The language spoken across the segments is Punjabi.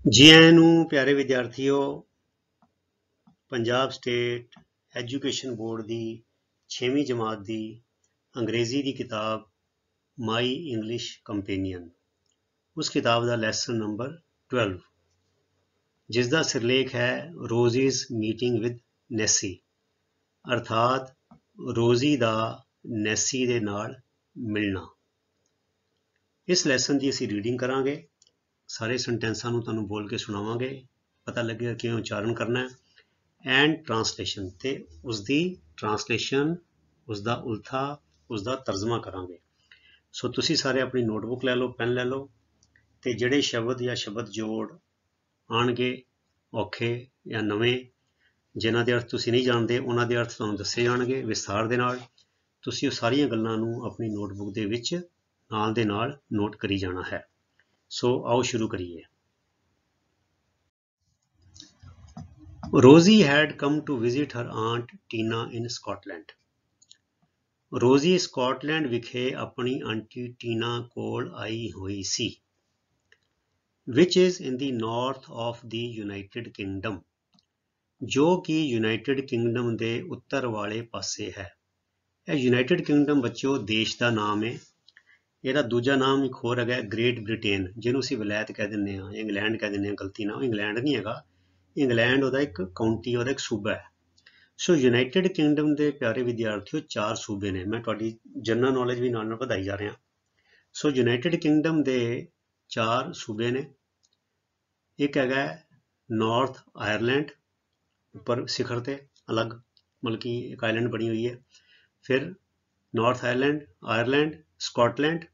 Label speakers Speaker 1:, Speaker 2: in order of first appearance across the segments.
Speaker 1: जी आयां नूं प्यारे विद्यार्थियों, पंजाब स्टेट एजुकेशन बोर्ड की 6वीं जमात की अंग्रेजी की किताब माई इंग्लिश कंपेनियन, उस किताब का लैसन नंबर 12 जिसका सिरलेख है रोजीज मीटिंग विद नैसी, अर्थात रोजी का नैसी दे नाल मिलना। इस लैसन की असीं रीडिंग करांगे, सारे सेंटेंसां नूं तुहानूं बोल के सुणावांगे, पता लगेगा किवें उच्चारण करना है। एंड ट्रांसलेशन ते उसकी ट्रांसलेशन, उसका उल्था, उसका तर्जमा करांगे। सो तुसी सारे अपनी नोटबुक लै लो, पेन लै लो, ते जिहड़े शब्द या शब्द जोड़ आउणगे औखे या नवें, जिन्हां दे अर्थ तुसी नहीं जानते उन्हां दे अर्थ तुहानूं दस्से जाणगे विस्तार दे नाल। तुसी उह सारियां गल्लां नूं अपनी नोटबुक दे विच नाल दे नाल नोट करी जाना है। सो आओ शुरू करिए। Rosie had come to visit her aunt Tina in Scotland. Rosie Scotland विखे अपनी आंटी टीना कोल आई हुई सी, which is in the north of the United Kingdom, जो कि यूनाइटेड किंगडम के उत्तर वाले पासे है। यह यूनाइटेड किंगडम बच्चों देश का नाम है। ਇਹਦਾ दूजा नाम एक होर है ग्रेट ब्रिटेन, ਜਿਹਨੂੰ ਅਸੀਂ ਵਲੈਤ कह ਦਿੰਦੇ ਹਾਂ, इंग्लैंड कह ਦਿੰਦੇ ਹਾਂ। गलती ना, इंग्लैंड नहीं है, इंग्लैंड ਉਹਦਾ एक काउंटी, ਉਹਦਾ एक सूबा है। सो यूनाइटेड किंगडम के प्यारे विद्यार्थियों 4 सूबे ने। मैं ਤੁਹਾਡੀ जनरल नॉलेज भी नाल ਵਧਾਈ जा रहा। सो यूनाइटेड किंगडम के 4 सूबे ने। एक है नॉर्थ आयरलैंड, ऊपर शिखर ते अलग, मतलब कि एक आइलैंड बनी हुई है। फिर नॉर्थ आयरलैंड, स्कॉटलैंड,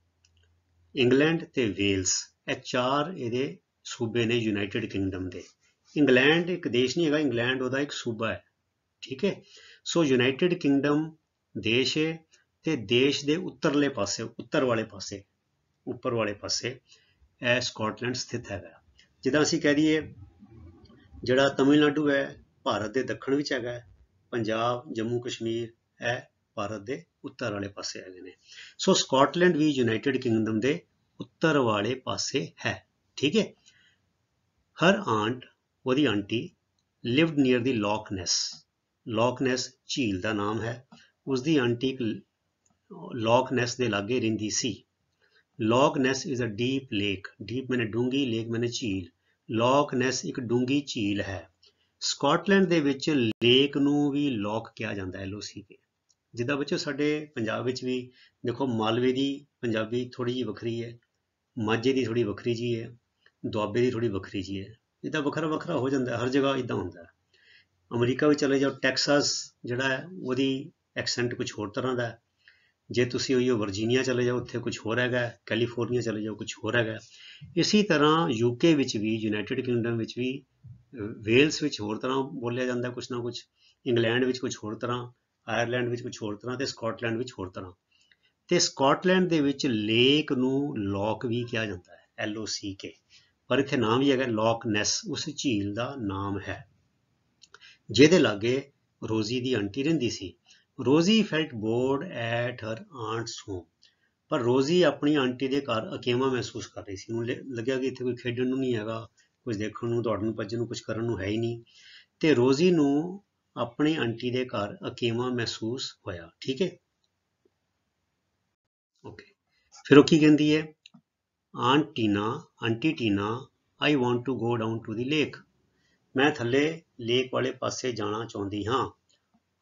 Speaker 1: इंग्लैंड ते वेल्स, ये 4 ये सूबे ने यूनाइटेड किंगडम के। इंग्लैंड एक देश नहीं है, इंग्लैंड ਉਹਦਾ एक सूबा है, ठीक है। सो यूनाइटेड किंगडम देश है, ते देश के उत्तरले पासे, उत्तर वाले पासे, उपर वाले पासे यह स्कॉटलैंड स्थित है। जिदा असीं कह दईए जिहड़ा तमिलनाडु है भारत के दक्षिण विच है, पंजाब जम्मू कश्मीर है भारत के उत्तर वाले पासे है। सो स्कॉटलैंड भी यूनाइटेड किंगडम के उत्तर वाले पासे है, ठीक है। हर आंट, वही aunty, lived near the Loch Ness, Loch Ness झील का नाम है। उसकी आंटी लॉक नेस के लागे रहिंदी सी। Loch Ness is a deep lake, deep मैंने डूंगी, लेक मैंने झील। लॉक नेस एक डूंगी झील है। स्कॉटलैंड दे विच लेक नूं भी लॉक कहा जाता है, LOC के। जिदा बच्चों साडे पंजाब विच भी देखो, मालवे की पंजाबी थोड़ी जी वखरी है, माझे की थोड़ी वखरी जी है, दुआबे की थोड़ी वखरी जी है। जिदा वखरा वखरा हो जाता है, हर जगह इदा होंदा है। अमरीका भी चले जाओ, टैक्सास जिहड़ा है वही एक्सेंट कुछ होर तरह का है। जे तुसी उहिओ वर्जीनिया चले जाओ, उत्थे कुछ होर है। कैलीफोर्निया चले जाओ, कुछ होर है। इसी तरह यूके विच भी, यूनाइटेड किंगडम विच भी, वेल्स विच होर तरह बोलिया जाता है कुछ ना कुछ, इंग्लैंड विच कुछ होर तरह, आयरलैंड विच कुछ होर तरह, ते स्कॉटलैंड विच होर तरह। ते स्कॉटलैंड दे विच लेक नूं लॉक भी कहा जाता है, LOCK, पर इत्थे नाम भी है लॉक नेस, उस झील का नाम है, जिहदे लागे रोजी की आंटी रहिंदी सी। Rosie felt board at her aunt's home, पर रोजी अपनी आंटी के घर अकेवा महसूस कर रही थी। उन्हें लग्या कि इत्थे कोई खेडण नूं नहीं है, कुछ देखण नूं, दौड़न नूं, भज्जण नूं, कुछ करन नूं है ही नहीं। ते रोजी नूं अपनी आंटी के घर अकेवा महसूस होया, ठीक है। ओके, फिर वो की कहती है, aunty Tina, I want to go down to the lake, मैं थले लेक वाले पासे जाना चाहती हाँ।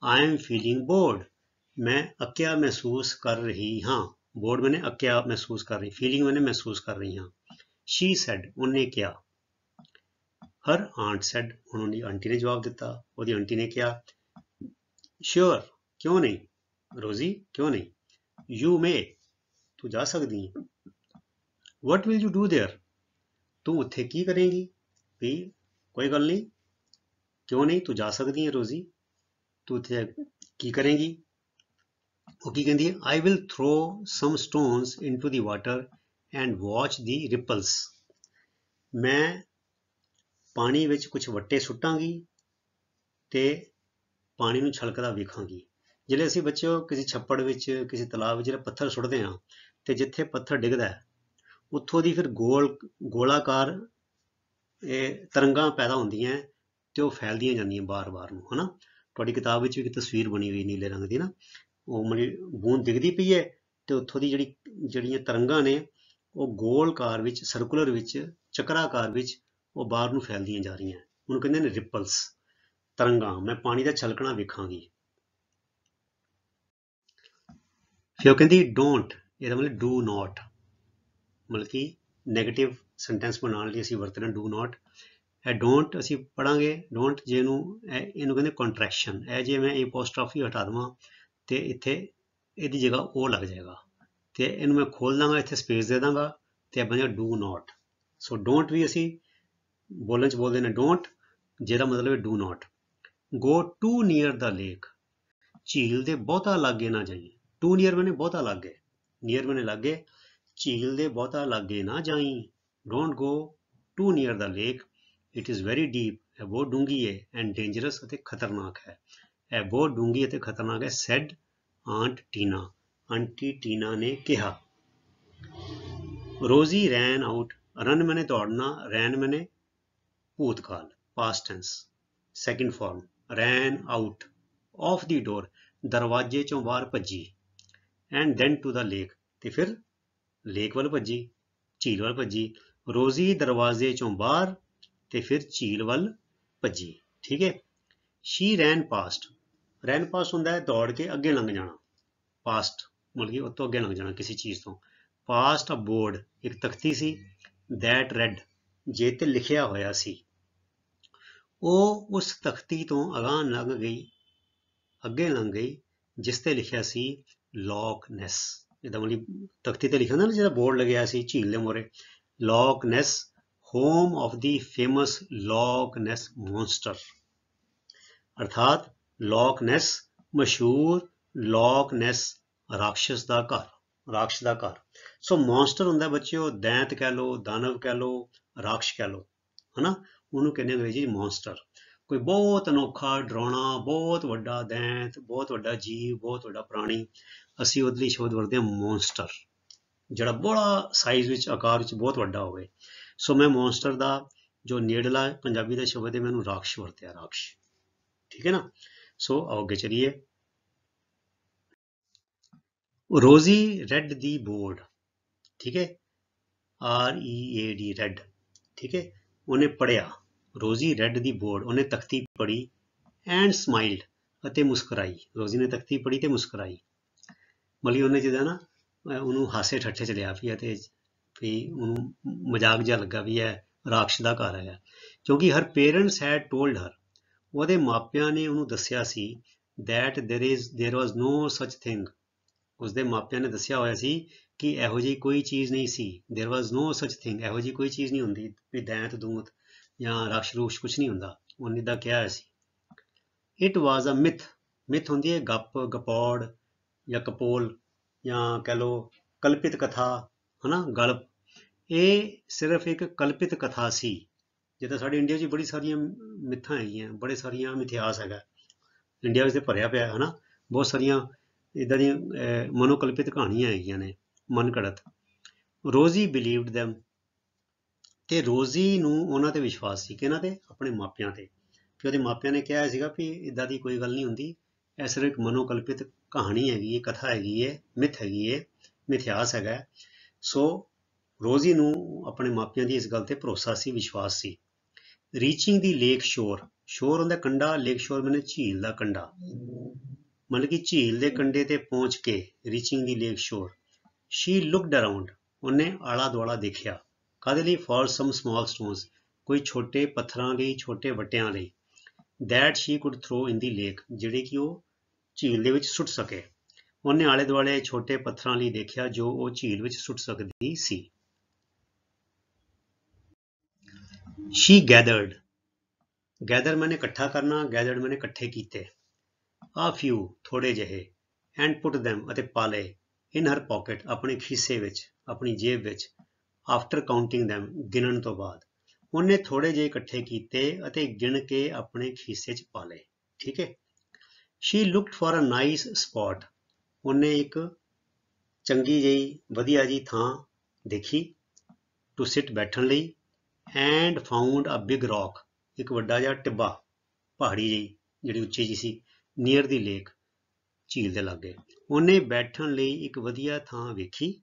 Speaker 1: आई एम फीलिंग बोर्ड, मैं अक्या महसूस कर रही हाँ। बोर्ड मैंने अक्या महसूस कर रही, फीलिंग मैंने महसूस कर रही हाँ। शी सेड, उन्हें क्या। हर आंट सेड, उन्होंने आंटी ने जवाब दिता, उसकी आंटी ने क्या। श्योर, क्यों नहीं। रोजी, क्यों नहीं। यू मे, तू जा सकती है। What will you do their, तू उत्थे की करेंगी। भी कोई गल नहीं, क्यों नहीं, तू जा सकती है रोजी, तू उत्थे की करेंगी। वो की कहती है, I will throw some stones into the water and watch the ripples, मैं पानी विच कुछ वट्टे सुट्टांगी ते पानी नूं छलकदा वेखांगी। जिहड़े असीं बच्चों किसी छप्पड़ विच, किसी तलाब विच जिहड़े पत्थर सुੱਟਦੇ हाँ, ते जिथे पत्थर डिगदा है उत्थों दी फिर गोलाकार ਤਰੰਗਾਂ ਪੈਦਾ ਹੁੰਦੀਆਂ ਤੇ ਉਹ ਫੈਲਦੀਆਂ ਜਾਂਦੀਆਂ ਬਾਰ-ਬਾਰ ਨੂੰ, ਹਨਾ। ਤੁਹਾਡੀ ਕਿਤਾਬ ਵਿੱਚ ਵੀ ਇੱਕ ਤਸਵੀਰ ਬਣੀ ਹੋਈ ਨੀਲੇ ਰੰਗ ਦੀ ਨਾ, ਉਹ ਬੂੰਦ ਦਿਖਦੀ ਪਈ ਹੈ ਤੇ ਉੱਥੋਂ ਦੀ ਜਿਹੜੀਆਂ ਤਰੰਗਾਂ ਨੇ ਉਹ ਗੋਲਕਾਰ ਵਿੱਚ, ਸਰਕੂਲਰ ਵਿੱਚ, ਚੱਕਰਾਕਾਰ ਵਿੱਚ ਉਹ ਬਾਹਰ ਨੂੰ ਫੈਲਦੀਆਂ ਜਾ ਰਹੀਆਂ, ਉਹਨੂੰ ਕਹਿੰਦੇ ਨੇ ਰਿਪਲਸ, ਤਰੰਗਾਂ। ਮੈਂ ਪਾਣੀ ਦਾ ਛਲਕਣਾ ਵੇਖਾਂਗੀ। ਫਿਰ ਉਹ ਕਹਿੰਦੀ ਡੋਂਟ, ਇਹਦਾ ਮਤਲਬ ਡੂ ਨੋਟ, ਮਤਲਬ ਕਿ ਨੈਗੇਟਿਵ ਸੈਂਟੈਂਸ ਬਣਾਉਣ ਲਈ ਅਸੀਂ ਵਰਤਦੇ ਹਾਂ ਡੂ ਨੋਟ। ਇਹ ਡੋਂਟ ਅਸੀਂ ਪੜਾਂਗੇ, ਡੋਂਟ ਜੇ ਇਹਨੂੰ ਕਹਿੰਦੇ ਕੰਟਰੈਕਸ਼ਨ। ਇਹ ਜੇ ਮੈਂ ਐਪੋਸਟ੍ਰੋਫੀ ਹਟਾ ਦੇਵਾਂ ਤੇ ਇੱਥੇ ਇਹਦੀ ਜਗ੍ਹਾ ਉਹ ਲੱਗ ਜਾਏਗਾ, ਤੇ ਇਹਨੂੰ ਮੈਂ ਖੋਲ ਦਾਂਗਾ, ਇੱਥੇ ਸਪੇਸ ਦੇ ਦਾਂਗਾ ਤੇ ਬਣ ਜਾਏਗਾ ਡੂ ਨੋਟ। ਸੋ ਡੋਂਟ ਵੀ ਅਸੀਂ ਬੋਲਣ 'ਚ ਬੋਲਦੇ ਨੇ ਡੋਂਟ, ਜਿਹਦਾ ਮਤਲਬ ਹੈ do not. Go too near the lake, ਝੀਲ ਦੇ ਬਹੁਤਾ ਲਾਗੇ ਨਾ ਜਾਈਂ। ਟੂ ਨੀਅਰ ਮੈਨੇ ਬਹੁਤਾ ਲਾਗੇ, ਨੀਅਰ ਮੈਨੇ ਲਾਗੇ, ਝੀਲ ਦੇ ਬਹੁਤਾ ਲਾਗੇ ਨਾ ਜਾਈਂ। Don't go too near the lake, it is very deep, ਇਹ ਬਹੁਤ ਡੂੰਘੀ ਹੈ, ਐਂਡ ਡੇਂਜਰਸ ਅਤੇ ਖਤਰਨਾਕ ਹੈ, ਇਹ ਬਹੁਤ ਡੂੰਘੀ ਅਤੇ ਖਤਰਨਾਕ ਹੈ। ਸੈਡ ਆਂਟ ਟੀਨਾ, ਆਂਟੀ ਟੀਨਾ ਨੇ ਕਿਹਾ। ਰੋਜ਼ੀ ਰੈਨ ਆਊਟ, ਰਨ ਮੈਨੇ ਦੌੜਨਾ, ਰੈਨ ਮੈਨੇ ਭੂਤਕਾਲ, past tense, second form, ran out of the door, ਦਰਵਾਜ਼ੇ ਚੋਂ ਬਾਹਰ ਭੱਜੀ, and then to the lake, ਤੇ ਫਿਰ ਲੇਕ ਵੱਲ ਭੱਜੀ, ਝੀਲ ਵੱਲ ਭੱਜੀ। ਰੋਜ਼ੀ ਦਰਵਾਜ਼ੇ ਚੋਂ ਬਾਹਰ ਤੇ ਫਿਰ ਝੀਲ ਵੱਲ ਭੱਜੀ, ਠੀਕ ਹੈ। ਸ਼ੀ ਰੈਨ ਪਾਸਟ, ਰੈਨ ਪਾਸਟ ਹੁੰਦਾ ਹੈ ਦੌੜ ਕੇ ਅੱਗੇ ਲੰਘ ਜਾਣਾ, ਪਾਸਟ ਮਤਲਬ ਕਿ ਉਤੋਂ ਅੱਗੇ ਲੰਘ ਜਾਣਾ ਕਿਸੇ ਚੀਜ਼ ਤੋਂ। ਪਾਸਟ ਅ ਬੋਰਡ, ਇੱਕ ਤਖਤੀ ਸੀ, ਦੈਟ ਰੈਡ, ਜੇ ਤੇ ਲਿਖਿਆ ਹੋਇਆ ਸੀ। ਉਹ ਉਸ ਤਖਤੀ ਤੋਂ ਅਗਾਂਹ ਲੰਘ ਗਈ, ਅੱਗੇ ਲੰਘ ਗਈ, ਜਿਸ ਤੇ ਲਿਖਿਆ ਸੀ ਲੌਕ ਨੈਸ। ਇਹਦਾ ਮਤਲਬ ਤਖਤੀ ਤੇ ਲਿਖਿਆ ਹੁੰਦਾ ਨਾ, ਜਿਹੜਾ ਬੋਰਡ ਲੱਗਿਆ ਸੀ ਝੀਲ ਦੇ ਮੋਹਰੇ, Loch Ness, home of the famous Loch Ness monster, ਅਰਥਾਤ ਲੌਕ ਨੈਸ ਮਸ਼ਹੂਰ ਲੌਕ ਨੈਸ ਰਾਖਸ਼ ਦਾ ਘਰ, ਰਾਖਸ਼ ਦਾ ਘਰ। ਸੋ ਮੌਨਸਟਰ ਹੁੰਦਾ ਬੱਚਿਓ, ਦੈਂਤ ਕਹਿ ਲਓ, ਦਾਨਵ ਕਹਿ ਲਓ, ਰਾਖਸ਼ ਕਹਿ ਲਓ, ਹਨਾ, ਉਹਨੂੰ ਕਹਿੰਦੇ ਅੰਗਰੇਜ਼ੀ ਮੌਨਸਟਰ। ਕੋਈ ਬਹੁਤ ਅਨੋਖਾ, ਡਰਾਉਣਾ, ਬਹੁਤ ਵੱਡਾ ਦੈਂਤ, ਬਹੁਤ ਵੱਡਾ ਜੀਵ, ਬਹੁਤ ਵੱਡਾ ਪ੍ਰਾਣੀ, ਅਸੀਂ ਉਹਦੇ ਲਈ ਸ਼ਬਦ ਵਰਤਦੇ ਹਾਂ ਮੌਨਸਟਰ, ਜਿਹੜਾ ਬੜਾ ਸਾਈਜ਼ ਵਿੱਚ, ਆਕਾਰ ਵਿੱਚ ਬਹੁਤ ਵੱਡਾ ਹੋਵੇ। ਸੋ ਮੈਂ ਮੌਨਸਟਰ ਦਾ ਜੋ ਨੇੜਲਾ ਪੰਜਾਬੀ ਦਾ ਸ਼ਬਦ ਹੈ ਮੈਨੂੰ ਰਾਖਸ਼ ਵਰਤਿਆ, ਰਾਖਸ਼, ਠੀਕ ਹੈ ਨਾ। ਸੋ ਆਓ ਅੱਗੇ ਚਲੀਏ। ਰੋਜ਼ੀ ਰੈਡ ਦੀ ਬੋਰਡ, ਠੀਕ ਹੈ, READ ਰੈਡ, ਠੀਕ ਹੈ, ਉਹਨੇ ਪੜ੍ਹਿਆ, ਰੋਜ਼ੀ ਰੈਡ ਦੀ ਬੋਰਡ, ਉਹਨੇ ਤਖਤੀ ਪੜ੍ਹੀ, ਐਂਡ ਸਮਾਈਲਡ, ਅਤੇ ਮੁਸਕਰਾਈ। ਰੋਜ਼ੀ ਨੇ ਤਖਤੀ ਪੜ੍ਹੀ ਤੇ ਮੁਸਕਰਾਈ, ਮਤਲਬ ਉਹਨੇ ਜਿੱਦਾਂ ਨਾ ਉਹਨੂੰ ਹਾਸੇ ਠੱਠੇ ਚ ਲਿਆ ਪਿਆ ਤੇ ਵੀ ਉਹਨੂੰ ਮਜ਼ਾਕ ਜਿਹਾ ਲੱਗਾ ਵੀ ਇਹ ਰਾਖਸ਼ ਦਾ ਘਰ ਹੈਗਾ, ਕਿਉਂਕਿ ਹਰ ਪੇਰੈਂਟਸ ਹੈਡ ਟੋਲਡ ਹਰ, ਉਹਦੇ ਮਾਪਿਆਂ ਨੇ ਉਹਨੂੰ ਦੱਸਿਆ ਸੀ, that there was no such thing, ਉਸਦੇ ਮਾਪਿਆਂ ਨੇ ਦੱਸਿਆ ਹੋਇਆ ਸੀ ਕਿ ਇਹੋ ਜਿਹੀ ਕੋਈ ਚੀਜ਼ ਨਹੀਂ ਸੀ, there was no such thing, ਇਹੋ ਜਿਹੀ ਕੋਈ ਚੀਜ਼ ਨਹੀਂ ਹੁੰਦੀ ਵੀ ਦੈਂਤ ਦੂਤ ਜਾਂ ਰਾਖਸ਼ ਰੂਖਸ਼ ਕੁਛ ਨਹੀਂ ਹੁੰਦਾ, ਉਹਨੇ ਤਾਂ ਕਿਹਾ ਸੀ। it was a myth, myth ਹੁੰਦੀ ਹੈ ਗੱਪ, ਗਪੌੜ ਜਾਂ ਕਪੋਲ, ਜਾਂ ਕਹਿ ਲਓ ਕਲਪਿਤ ਕਥਾ, ਹਨਾ, ਗਲਪ। ਇਹ ਸਿਰਫ ਇੱਕ ਕਲਪਿਤ ਕਥਾ ਸੀ, ਜਿੱਦਾਂ ਸਾਡੇ ਇੰਡੀਆ 'ਚ ਬੜੀ ਸਾਰੀਆਂ ਮਿੱਥਾਂ ਹੈਗੀਆਂ, ਬੜੇ ਸਾਰੀਆਂ ਇਤਿਹਾਸ ਹੈਗਾ ਇੰਡੀਆ ਵਿੱਚ, ਤੇ ਭਰਿਆ ਪਿਆ, ਹਨਾ, ਬਹੁਤ ਸਾਰੀਆਂ ਇੱਦਾਂ ਦੀਆਂ ਮਨੋਕਲਪਿਤ ਕਹਾਣੀਆਂ ਹੈਗੀਆਂ ਨੇ, ਮਨ ਘੜਤ। ਰੋਜ਼ੀ ਬਿਲੀਵਡ ਦੈਮ, ਤੇ ਰੋਜ਼ੀ ਨੂੰ ਉਹਨਾਂ ਤੇ ਵਿਸ਼ਵਾਸ ਸੀ, ਕਿਹਨਾਂ ਤੇ, ਆਪਣੇ ਮਾਪਿਆਂ ਤੇ, ਕਿ ਉਹਦੇ ਮਾਪਿਆਂ ਨੇ ਕਿਹਾ ਸੀਗਾ ਵੀ ਇੱਦਾਂ ਦੀ ਕੋਈ ਗੱਲ ਨਹੀਂ ਹੁੰਦੀ, ਇਹ ਸਿਰਫ ਇੱਕ ਮਨੋਕਲਪਿਤ ਕਹਾਣੀ ਹੈਗੀ ਹੈ, ਕਥਾ ਹੈਗੀ ਹੈ, ਮਿੱਥ ਹੈਗੀ ਹੈ, ਮਿਥਿਹਾਸ ਹੈਗਾ। ਸੋ ਰੋਜ਼ੀ ਨੂੰ ਆਪਣੇ ਮਾਪਿਆਂ ਦੀ ਇਸ ਗੱਲ ਤੇ ਭਰੋਸਾ ਸੀ, ਵਿਸ਼ਵਾਸ ਸੀ। ਰੀਚਿੰਗ ਦੀ ਲੇਕ ਸ਼ੋਰ, ਸ਼ੋਰ ਹੁੰਦਾ ਕੰਢਾ, ਲੇਕ ਸ਼ੋਰ ਮੈਨੇ ਝੀਲ ਦਾ ਕੰਢਾ, ਮਤਲਬ ਕਿ ਝੀਲ ਦੇ ਕੰਢੇ ਤੇ ਪਹੁੰਚ ਕੇ, ਰੀਚਿੰਗ ਦੀ ਲੇਕ ਸ਼ੋਰ। ਸ਼ੀ ਲੁਕਡ ਅਰਾਊਂਡ, ਉਹਨੇ ਆਲਾ ਦੁਆਲਾ ਦੇਖਿਆ, ਕਾਹਦੇ ਲਈ, ਫॉर ਸਮ ਸਮਾਲ ਸਟੋਨਸ, ਕੋਈ ਛੋਟੇ ਪੱਥਰਾਂ ਲਈ, ਛੋਟੇ ਵੱਟਿਆਂ ਲਈ, that Shri could throw in the lake, ਜਿਹੜੇ ਕਿ ਉਹ ਝੀਲ ਦੇ ਵਿੱਚ ਸੁੱਟ ਸਕੇ। ਉਹਨੇ ਆਲੇ ਦੁਆਲੇ ਛੋਟੇ ਪੱਥਰਾਂ ਲਈ ਦੇਖਿਆ ਜੋ ਉਹ ਝੀਲ ਵਿੱਚ ਸੁੱਟ ਸਕਦੀ ਸੀ। ਸ਼ੀ ਗੈਦਰਡ, ਗੈਦਰ ਮੈਨੇ ਇਕੱਠਾ ਕਰਨਾ, ਗੈਦਰਡ ਮੈਨੇ ਇਕੱਠੇ ਕੀਤੇ, ਆ ਫਿਊ ਥੋੜੇ ਜਿਹੇ, ਐਂਡ ਪੁੱਟ ਦੈਮ ਅਤੇ ਪਾ ਲਏ, ਇਨ ਹਰ ਪੋਕਟ ਆਪਣੇ ਖੀਸੇ ਵਿੱਚ, ਆਪਣੀ ਜੇਬ ਵਿੱਚ, ਆਫਟਰ ਕਾਊਂਟਿੰਗ ਦੈਮ ਗਿਣਨ ਤੋਂ ਬਾਅਦ। ਉਹਨੇ ਥੋੜੇ ਜਿਹੇ ਇਕੱਠੇ ਕੀਤੇ ਅਤੇ ਗਿਣ ਕੇ ਆਪਣੇ ਖੀਸੇ 'ਚ ਪਾ ਲਏ, ਠੀਕ ਹੈ। She looked for a nice spot, ਉਹਨੇ ਇੱਕ ਚੰਗੀ ਜਿਹੀ ਵਧੀਆ ਜੀ ਥਾਂ ਦੇਖੀ, ਟੂ ਸਿਟ ਬੈਠਣ ਲਈ, and found a big rock, एक ਵੱਡਾ ਜਿਹਾ ਟਿੱਬਾ, ਪਹਾੜੀ ਜਿਹੀ ਜਿਹੜੀ ਉੱਚੀ ਜਿਹੀ ਸੀ, near the lake, ਝੀਲ ਦੇ ਲਾਗੇ। ਉਹਨੇ ਬੈਠਣ ਲਈ ਇੱਕ ਵਧੀਆ ਥਾਂ ਵੇਖੀ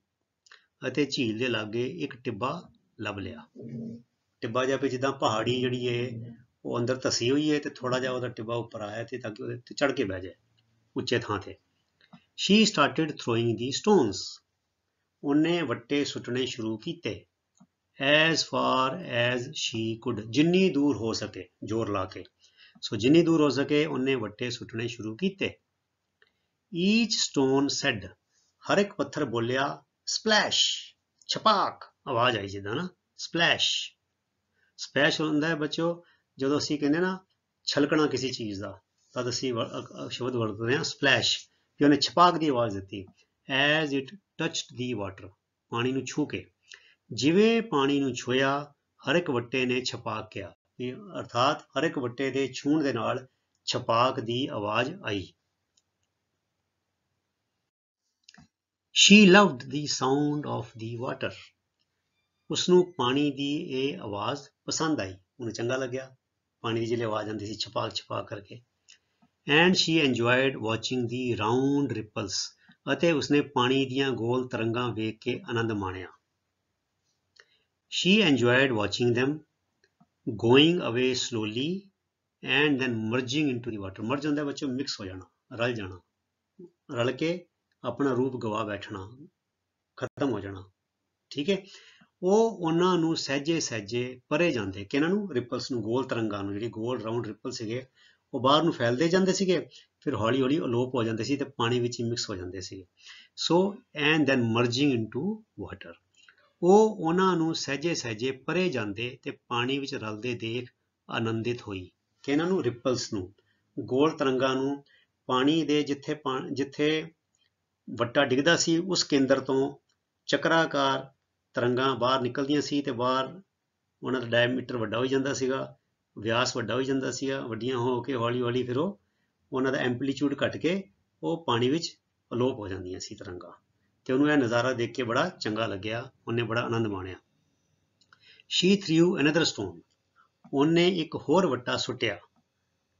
Speaker 1: ਅਤੇ ਝੀਲ ਦੇ ਲਾਗੇ ਇੱਕ ਟਿੱਬਾ ਲੱਭ ਲਿਆ। ਟਿੱਬਾ ਜਿਹਾ ਵੀ ਜਿੱਦਾਂ ਪਹਾੜੀ ਜਿਹੜੀ ਹੈ ਉਹ ਅੰਦਰ ਧਸੀ ਹੋਈ ਹੈ ਤੇ ਥੋੜਾ ਜਿਹਾ ਉਹਦਾ ਟਿੱਬਾ ਉੱਪਰ ਆਇਆ ਤੇ ਤਾਂ ਕਿ ਉਹਦੇ ਤੇ ਚੜ ਕੇ ਬਹਿ ਜਾਏ ਉੱਚੇ ਥਾਂ ਤੇ। She started throwing the stones, ਉਹਨੇ ਵੱਟੇ ਸੁੱਟਣੇ ਸ਼ੁਰੂ ਕੀਤੇ। as far as she could, ਜਿੰਨੀ ਦੂਰ ਹੋ ਸਕੇ, ਜ਼ੋਰ ਲਾ ਕੇ। ਸੋ ਜਿੰਨੀ ਦੂਰ ਹੋ ਸਕੇ ਉਹਨੇ ਵੱਟੇ ਸੁੱਟਣੇ ਸ਼ੁਰੂ ਕੀਤੇ। each stone said, ਹਰ ਇੱਕ ਪੱਥਰ ਬੋਲਿਆ splash, ਛਪਾਕ, ਆਵਾਜ਼ ਆਈ ਜਿੱਦਾਂ ਨਾ, splash। ਸਪਲੈਸ਼ ਹੁੰਦਾ ਹੈ ਬੱਚਿਓ ਜਦੋਂ ਅਸੀਂ ਕਹਿੰਦੇ ਨਾ ਛਲਕਣਾ ਕਿਸੇ ਚੀਜ਼ ਦਾ, ਤਦ ਅਸੀਂ ਸ਼ਬਦ ਵਰਤਦੇ ਹਾਂ ਸਪਲੈਸ਼, ਕਿ ਉਹਨੇ ਛਪਾਕ ਦੀ ਆਵਾਜ਼ ਦਿੱਤੀ। ਐਜ਼ ਇਟ ਟਚਡ ਦੀ ਵਾਟਰ, ਪਾਣੀ ਨੂੰ ਛੂਹ ਕੇ। ਜਿਵੇਂ ਪਾਣੀ ਨੂੰ ਛੂਹਿਆ ਹਰ ਇੱਕ ਵੱਟੇ ਨੇ ਛਪਾਕ ਕਿਹਾ, ਅਰਥਾਤ ਹਰ ਇੱਕ ਵੱਟੇ ਦੇ ਛੂਹਣ ਦੇ ਨਾਲ ਛਪਾਕ ਦੀ ਆਵਾਜ਼ ਆਈ। She loved the sound of the water, ਉਸਨੂੰ ਪਾਣੀ ਦੀ ਇਹ ਆਵਾਜ਼ ਪਸੰਦ ਆਈ, ਉਹਨੂੰ ਚੰਗਾ ਲੱਗਿਆ ਪਾਣੀ ਦੀ ਜਿਹੜੀ ਆਵਾਜ਼ ਆਉਂਦੀ ਸੀ ਛਪਾਕ ਛਪਾਕ ਕਰਕੇ। And she enjoyed watching the round ripples, ਅਤੇ ਉਸਨੇ ਪਾਣੀ ਦੀਆਂ ਗੋਲ ਤਰੰਗਾਂ ਵੇਖ ਕੇ ਆਨੰਦ ਮਾਣਿਆ। She enjoyed watching them going away slowly and then merging into the water, merge ਹੁੰਦਾ ਬੱਚੋ ਮਿਕਸ ਹੋ ਜਾਣਾ, ਰਲ ਜਾਣਾ, ਰਲ ਕੇ ਆਪਣਾ ਰੂਪ ਗਵਾ ਬੈਠਣਾ, ਖਤਮ ਹੋ ਜਾਣਾ, ਠੀਕ ਹੈ। ਉਹ ਉਹਨਾਂ ਨੂੰ ਸਹਿਜੇ ਸਹਿਜੇ ਪਰੇ ਜਾਂਦੇ, ਕਿ ਇਹਨਾਂ ਨੂੰ ਰਿਪਲਸ ਨੂੰ, ਗੋਲ ਤਰੰਗਾਂ ਨੂੰ, ਜਿਹੜੀ ਗੋਲ ਰਾਊਂਡ ਰਿਪਲ ਸੀਗੇ ਉਹ ਬਾਹਰ ਨੂੰ ਫੈਲਦੇ ਜਾਂਦੇ ਸੀਗੇ, ਫਿਰ ਹੌਲੀ ਹੌਲੀ ਅਲੋਪ ਹੋ ਜਾਂਦੇ ਸੀ ਤੇ ਪਾਣੀ ਵਿੱਚ ਹੀ ਮਿਕਸ ਹੋ ਜਾਂਦੇ ਸੀ। So and then merging into water, ਉਹ ਉਹਨਾਂ ਨੂੰ ਸਹਿਜੇ ਸਹਿਜੇ ਪਰੇ ਜਾਂਦੇ ਤੇ ਪਾਣੀ ਵਿੱਚ ਰਲਦੇ ਦੇਖ ਆਨੰਦਿਤ ਹੋਈ, ਕਿ ਇਹਨਾਂ ਨੂੰ ਰਿਪਲਸ ਨੂੰ, ਗੋਲ ਤਰੰਗਾਂ ਨੂੰ, ਪਾਣੀ ਦੇ ਜਿੱਥੇ ਵੱਟਾ ਡਿੱਗਦਾ ਸੀ ਉਸ ਕੇਂਦਰ ਤੋਂ ਚੱਕਰਾਕਾਰ ਤਰੰਗਾਂ ਬਾਹਰ ਨਿਕਲਦੀਆਂ ਸੀ ਤੇ ਬਾਹਰ ਉਹਨਾਂ ਦਾ ਡਾਇਮੀਟਰ ਵੱਡਾ ਹੋਈ ਜਾਂਦਾ ਸੀਗਾ, ਵਿਆਸ ਵੱਡਾ ਹੋਈ ਜਾਂਦਾ ਸੀਗਾ, ਵੱਡੀਆਂ ਹੋ ਕੇ ਹੌਲੀ ਹੌਲੀ ਫਿਰ ਉਹਨਾਂ ਦਾ ਐਂਪਲੀਟਿਊਡ ਘਟ ਕੇ ਉਹ ਪਾਣੀ ਵਿੱਚ ਅਲੋਪ ਹੋ ਜਾਂਦੀਆਂ ਸੀ ਤਰੰਗਾਂ, ਤੇ ਉਹਨੂੰ ਇਹ ਨਜ਼ਾਰਾ ਦੇਖ ਕੇ ਬੜਾ ਚੰਗਾ ਲੱਗਿਆ, ਉਹਨੇ ਬੜਾ ਆਨੰਦ ਮਾਣਿਆ। She threw another stone, ਉਹਨੇ ਇੱਕ ਹੋਰ ਵੱਟਾ ਸੁੱਟਿਆ।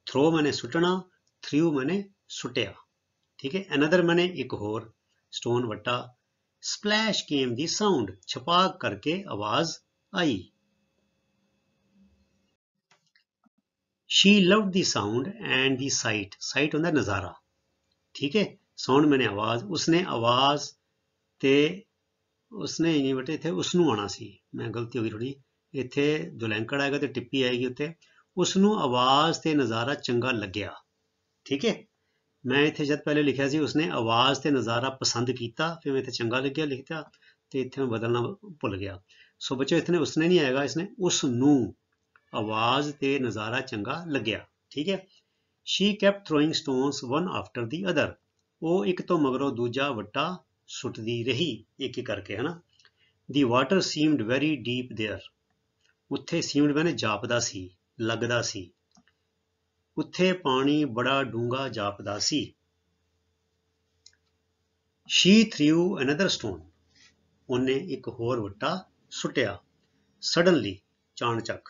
Speaker 1: ਥਰੋ ਮੈਨੇ ਸੁੱਟਣਾ, ਥ੍ਰਿਊ ਮੈਨੇ ਸੁੱਟਿਆ, ਠੀਕ ਹੈ। another ਮੈਨੇ ਇੱਕ ਹੋਰ, ਸਟੋਨ ਵੱਟਾ। splash came the sound, Chhapaak ਕਰਕੇ ਆਵਾਜ਼ ਆਈ। She loved the sound and the sight, sight ਹੁੰਦਾ ਨਜ਼ਾਰਾ, ਠੀਕ ਹੈ। sound ਮੈਨੇ ਆਵਾਜ਼, ਉਸਨੇ ਆਵਾਜ਼ ਤੇ ਉਸਨੇ ਨਹੀਂ ਬੇਟੇ ਇੱਥੇ ਉਸਨੂੰ ਆਉਣਾ ਸੀ, ਮੈਂ ਗਲਤੀ ਹੋ ਗਈ ਥੋੜੀ, ਇੱਥੇ ਦੁਲੈਂਕੜ ਆਏਗਾ ਤੇ ਟਿੱਪੀ ਆਏਗੀ ਉੱਤੇ। ਉਸਨੂੰ ਆਵਾਜ਼ ਤੇ ਨਜ਼ਾਰਾ ਚੰਗਾ ਲੱਗਿਆ, ਠੀਕ ਹੈ। ਮੈਂ ਇੱਥੇ ਜਦ ਪਹਿਲੇ ਲਿਖਿਆ ਸੀ ਉਸਨੇ ਆਵਾਜ਼ ਤੇ ਨਜ਼ਾਰਾ ਪਸੰਦ ਕੀਤਾ, ਫਿਰ ਮੈਂ ਇੱਥੇ ਚੰਗਾ ਲੱਗਿਆ ਲਿਖਿਆ ਤੇ ਇੱਥੇ ਮੈਂ ਬਦਲਣਾ ਭੁੱਲ ਗਿਆ। ਸੋ ਬੱਚੋ ਇੱਥੇ ਉਸਨੇ ਨਹੀਂ ਆਏਗਾ, ਇਸਨੇ ਉਸਨੂੰ ਆਵਾਜ਼ ਤੇ ਨਜ਼ਾਰਾ ਚੰਗਾ ਲੱਗਿਆ, ਠੀਕ ਹੈ। She kept throwing stones one after the other, ਉਹ ਇੱਕ ਤੋਂ ਮਗਰੋਂ ਦੂਜਾ ਵੱਟਾ ਸੁੱਟਦੀ ਰਹੀ ਇੱਕ ਇੱਕ ਕਰਕੇ, ਹਨਾ। The water seemed very deep there, ਉੱਥੇ seemed ਮੈਨੇ ਜਾਪਦਾ ਸੀ, ਲੱਗਦਾ ਸੀ, ਉੱਥੇ ਪਾਣੀ ਬੜਾ ਡੂੰਘਾ ਜਾਪਦਾ ਸੀ। She threw another stone, ਉਹਨੇ ਇੱਕ ਹੋਰ ਵੱਟਾ ਸੁੱਟਿਆ। Suddenly, ਚਾਣਚੱਕ।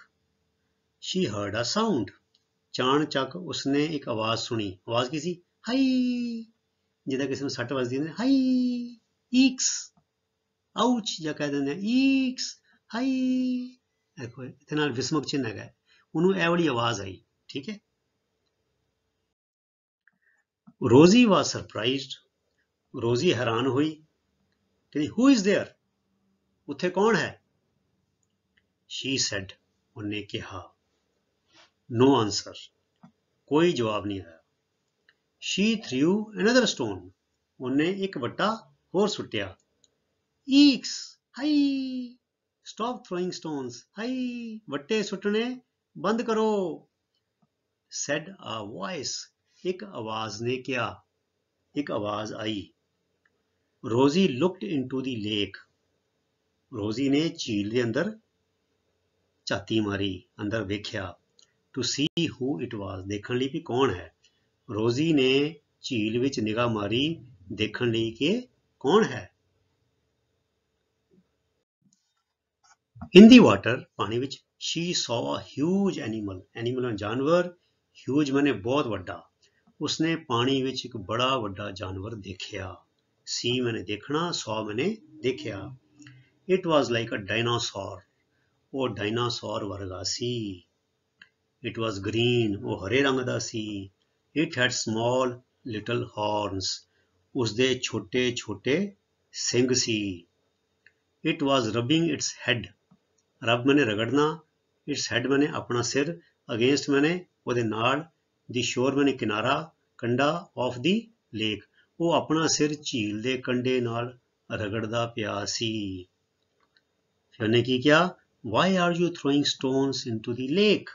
Speaker 1: She heard a sound, ਚਾਣਚੱਕ ਉਸਨੇ ਇੱਕ ਆਵਾਜ਼ ਸੁਣੀ। ਆਵਾਜ਼ ਕੀ ਸੀ? ਹਾਈ, ਜਿੱਦਾਂ ਕਿਸੇ ਨੂੰ ਸੱਟ ਵੱਜਦੀ ਹੈ, ਹਾਈ, ਈਕਸ, ਆਊਚ ਜਾਂ ਕਹਿ ਦਿੰਦੇ ਆ ਈਕਸ, ਹਾਈ। ਦੇਖੋ ਇਹਦੇ ਨਾਲ ਵਿਸਮਕ ਚਿੰਨ੍ਹ ਹੈਗਾ, ਉਹਨੂੰ ਇਹ ਵਾਲੀ ਆਵਾਜ਼ ਆਈ, ਠੀਕ ਹੈ। Rosie was surprised, ਰੋਜ਼ੀ ਹੈਰਾਨ ਹੋਈ, ਕਹਿੰਦੀ who is there, ਉੱਥੇ ਕੌਣ ਹੈ? She said, ਉਹਨੇ ਕਿਹਾ। No answer, ਕੋਈ ਜਵਾਬ ਨਹੀਂ ਆਇਆ। She threw another stone, ਉਹਨੇ ਇੱਕ ਵੱਟਾ ਹੋਰ ਸੁੱਟਿਆ। Eeks, ਹਾਈ, stop throwing stones, ਹਾਈ, ਵੱਟੇ ਸੁੱਟਣੇ ਬੰਦ ਕਰੋ। Said a voice, ਇੱਕ ਆਵਾਜ਼ ਨੇ ਕਿਹਾ, ਇੱਕ ਆਵਾਜ਼ ਆਈ। Rosie looked into the lake, ਰੋਜ਼ੀ ਨੇ ਝੀਲ ਦੇ ਅੰਦਰ ਝਾਤੀ ਮਾਰੀ, ਅੰਦਰ ਵੇਖਿਆ। To see who it was, ਦੇਖਣ ਲਈ ਵੀ ਕੌਣ ਹੈ। ਰੋਜ਼ੀ ਨੇ ਝੀਲ ਵਿੱਚ ਨਿਗਾਹ ਮਾਰੀ, ਦੇਖਣ ਲਈ ਕਿ ਕੌਣ ਹੈ। In the water, ਪਾਣੀ ਵਿੱਚ। She saw a huge animal. Animal में जानवर, huge माने बहुत वड्डा. उसने पानी विच एक बड़ा वड्डा जानवर देखिया. See मैंने देखना, saw मैंने देखिया. It was like a dinosaur. वो डायनासौर वर्गा सी. It was green. वो हरे रंग दा सी. It had small little horns. उसदे छोटे छोटे ਸਿੰਗ ਸੀ. It was rubbing its head. रब मैंने रगड़ना, its head मैंने अपना सिर, against मैंने ਉਹਦੇ ਨਾਲ, the shore मैंने किनारा, कंडा of the lake. ਉਹ ਆਪਣਾ ਸਿਰ ਝੀਲ ਦੇ ਕੰਢੇ ਨਾਲ ਰਗੜਦਾ ਪਿਆ ਸੀ. ਫਿਰ ਉਹਨੇ ਕੀ ਕਿਹਾ? Why are you throwing stones into the lake?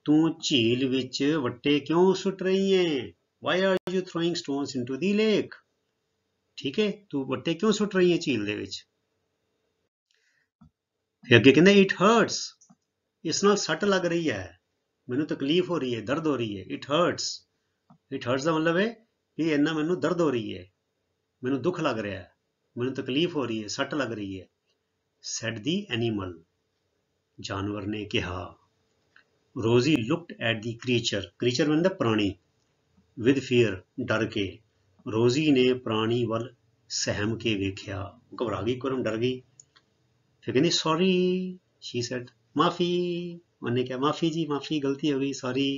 Speaker 1: ਤੂੰ ਝੀਲ ਵਿੱਚ ਵੱਟੇ ਕਿਉਂ ਸੁੱਟ ਰਹੀ ਹੈ? Why are you throwing stones into the lake? ਠੀਕ ਹੈ, ਤੂੰ ਵੱਟੇ ਕਿਉਂ ਸੁੱਟ ਰਹੀ ਹੈ ਝੀਲ ਦੇ ਵਿੱਚ? ਫਿਰ ਅੱਗੇ ਕਹਿੰਦਾ it hurts. ਇਸ ਨਾਲ ਸੱਟ ਲੱਗ ਰਹੀ ਹੈ, ਮੈਨੂੰ ਤਕਲੀਫ ਹੋ ਰਹੀ ਹੈ, ਦਰਦ ਹੋ ਰਹੀ ਹੈ. It hurts. It hurts ਦਾ ਮਤਲਬ ਹੈ ਕਿ ਇੰਨਾ ਮੈਨੂੰ ਦਰਦ ਹੋ ਰਹੀ ਹੈ, ਮੈਨੂੰ ਦੁੱਖ ਲੱਗ ਰਿਹਾ ਹੈ, ਮੈਨੂੰ ਤਕਲੀਫ ਹੋ ਰਹੀ ਹੈ, ਸੱਟ ਲੱਗ ਰਹੀ ਹੈ. Said the animal. ਜਾਨਵਰ ਨੇ ਕਿਹਾ. Rosie looked at the creature. Creature means ਪ੍ਰਾਣੀ. With fear. ਡਰ ਕੇ. Rosie ਨੇ ਪ੍ਰਾਣੀ ਵੱਲ ਸਹਿਮ ਕੇ ਵੇਖਿਆ. ਘਬਰਾ ਗਈ, ਇੱਕਦਮ ਡਰ ਗਈ. ਫਿਰ ਕਹਿੰਦੀ sorry. She said ਮਾਫੀ. ਉਹਨੇ ਕਿਹਾ ਮਾਫੀ ਜੀ, ਮਾਫੀ, ਗਲਤੀ ਹੋ ਗਈ, sorry.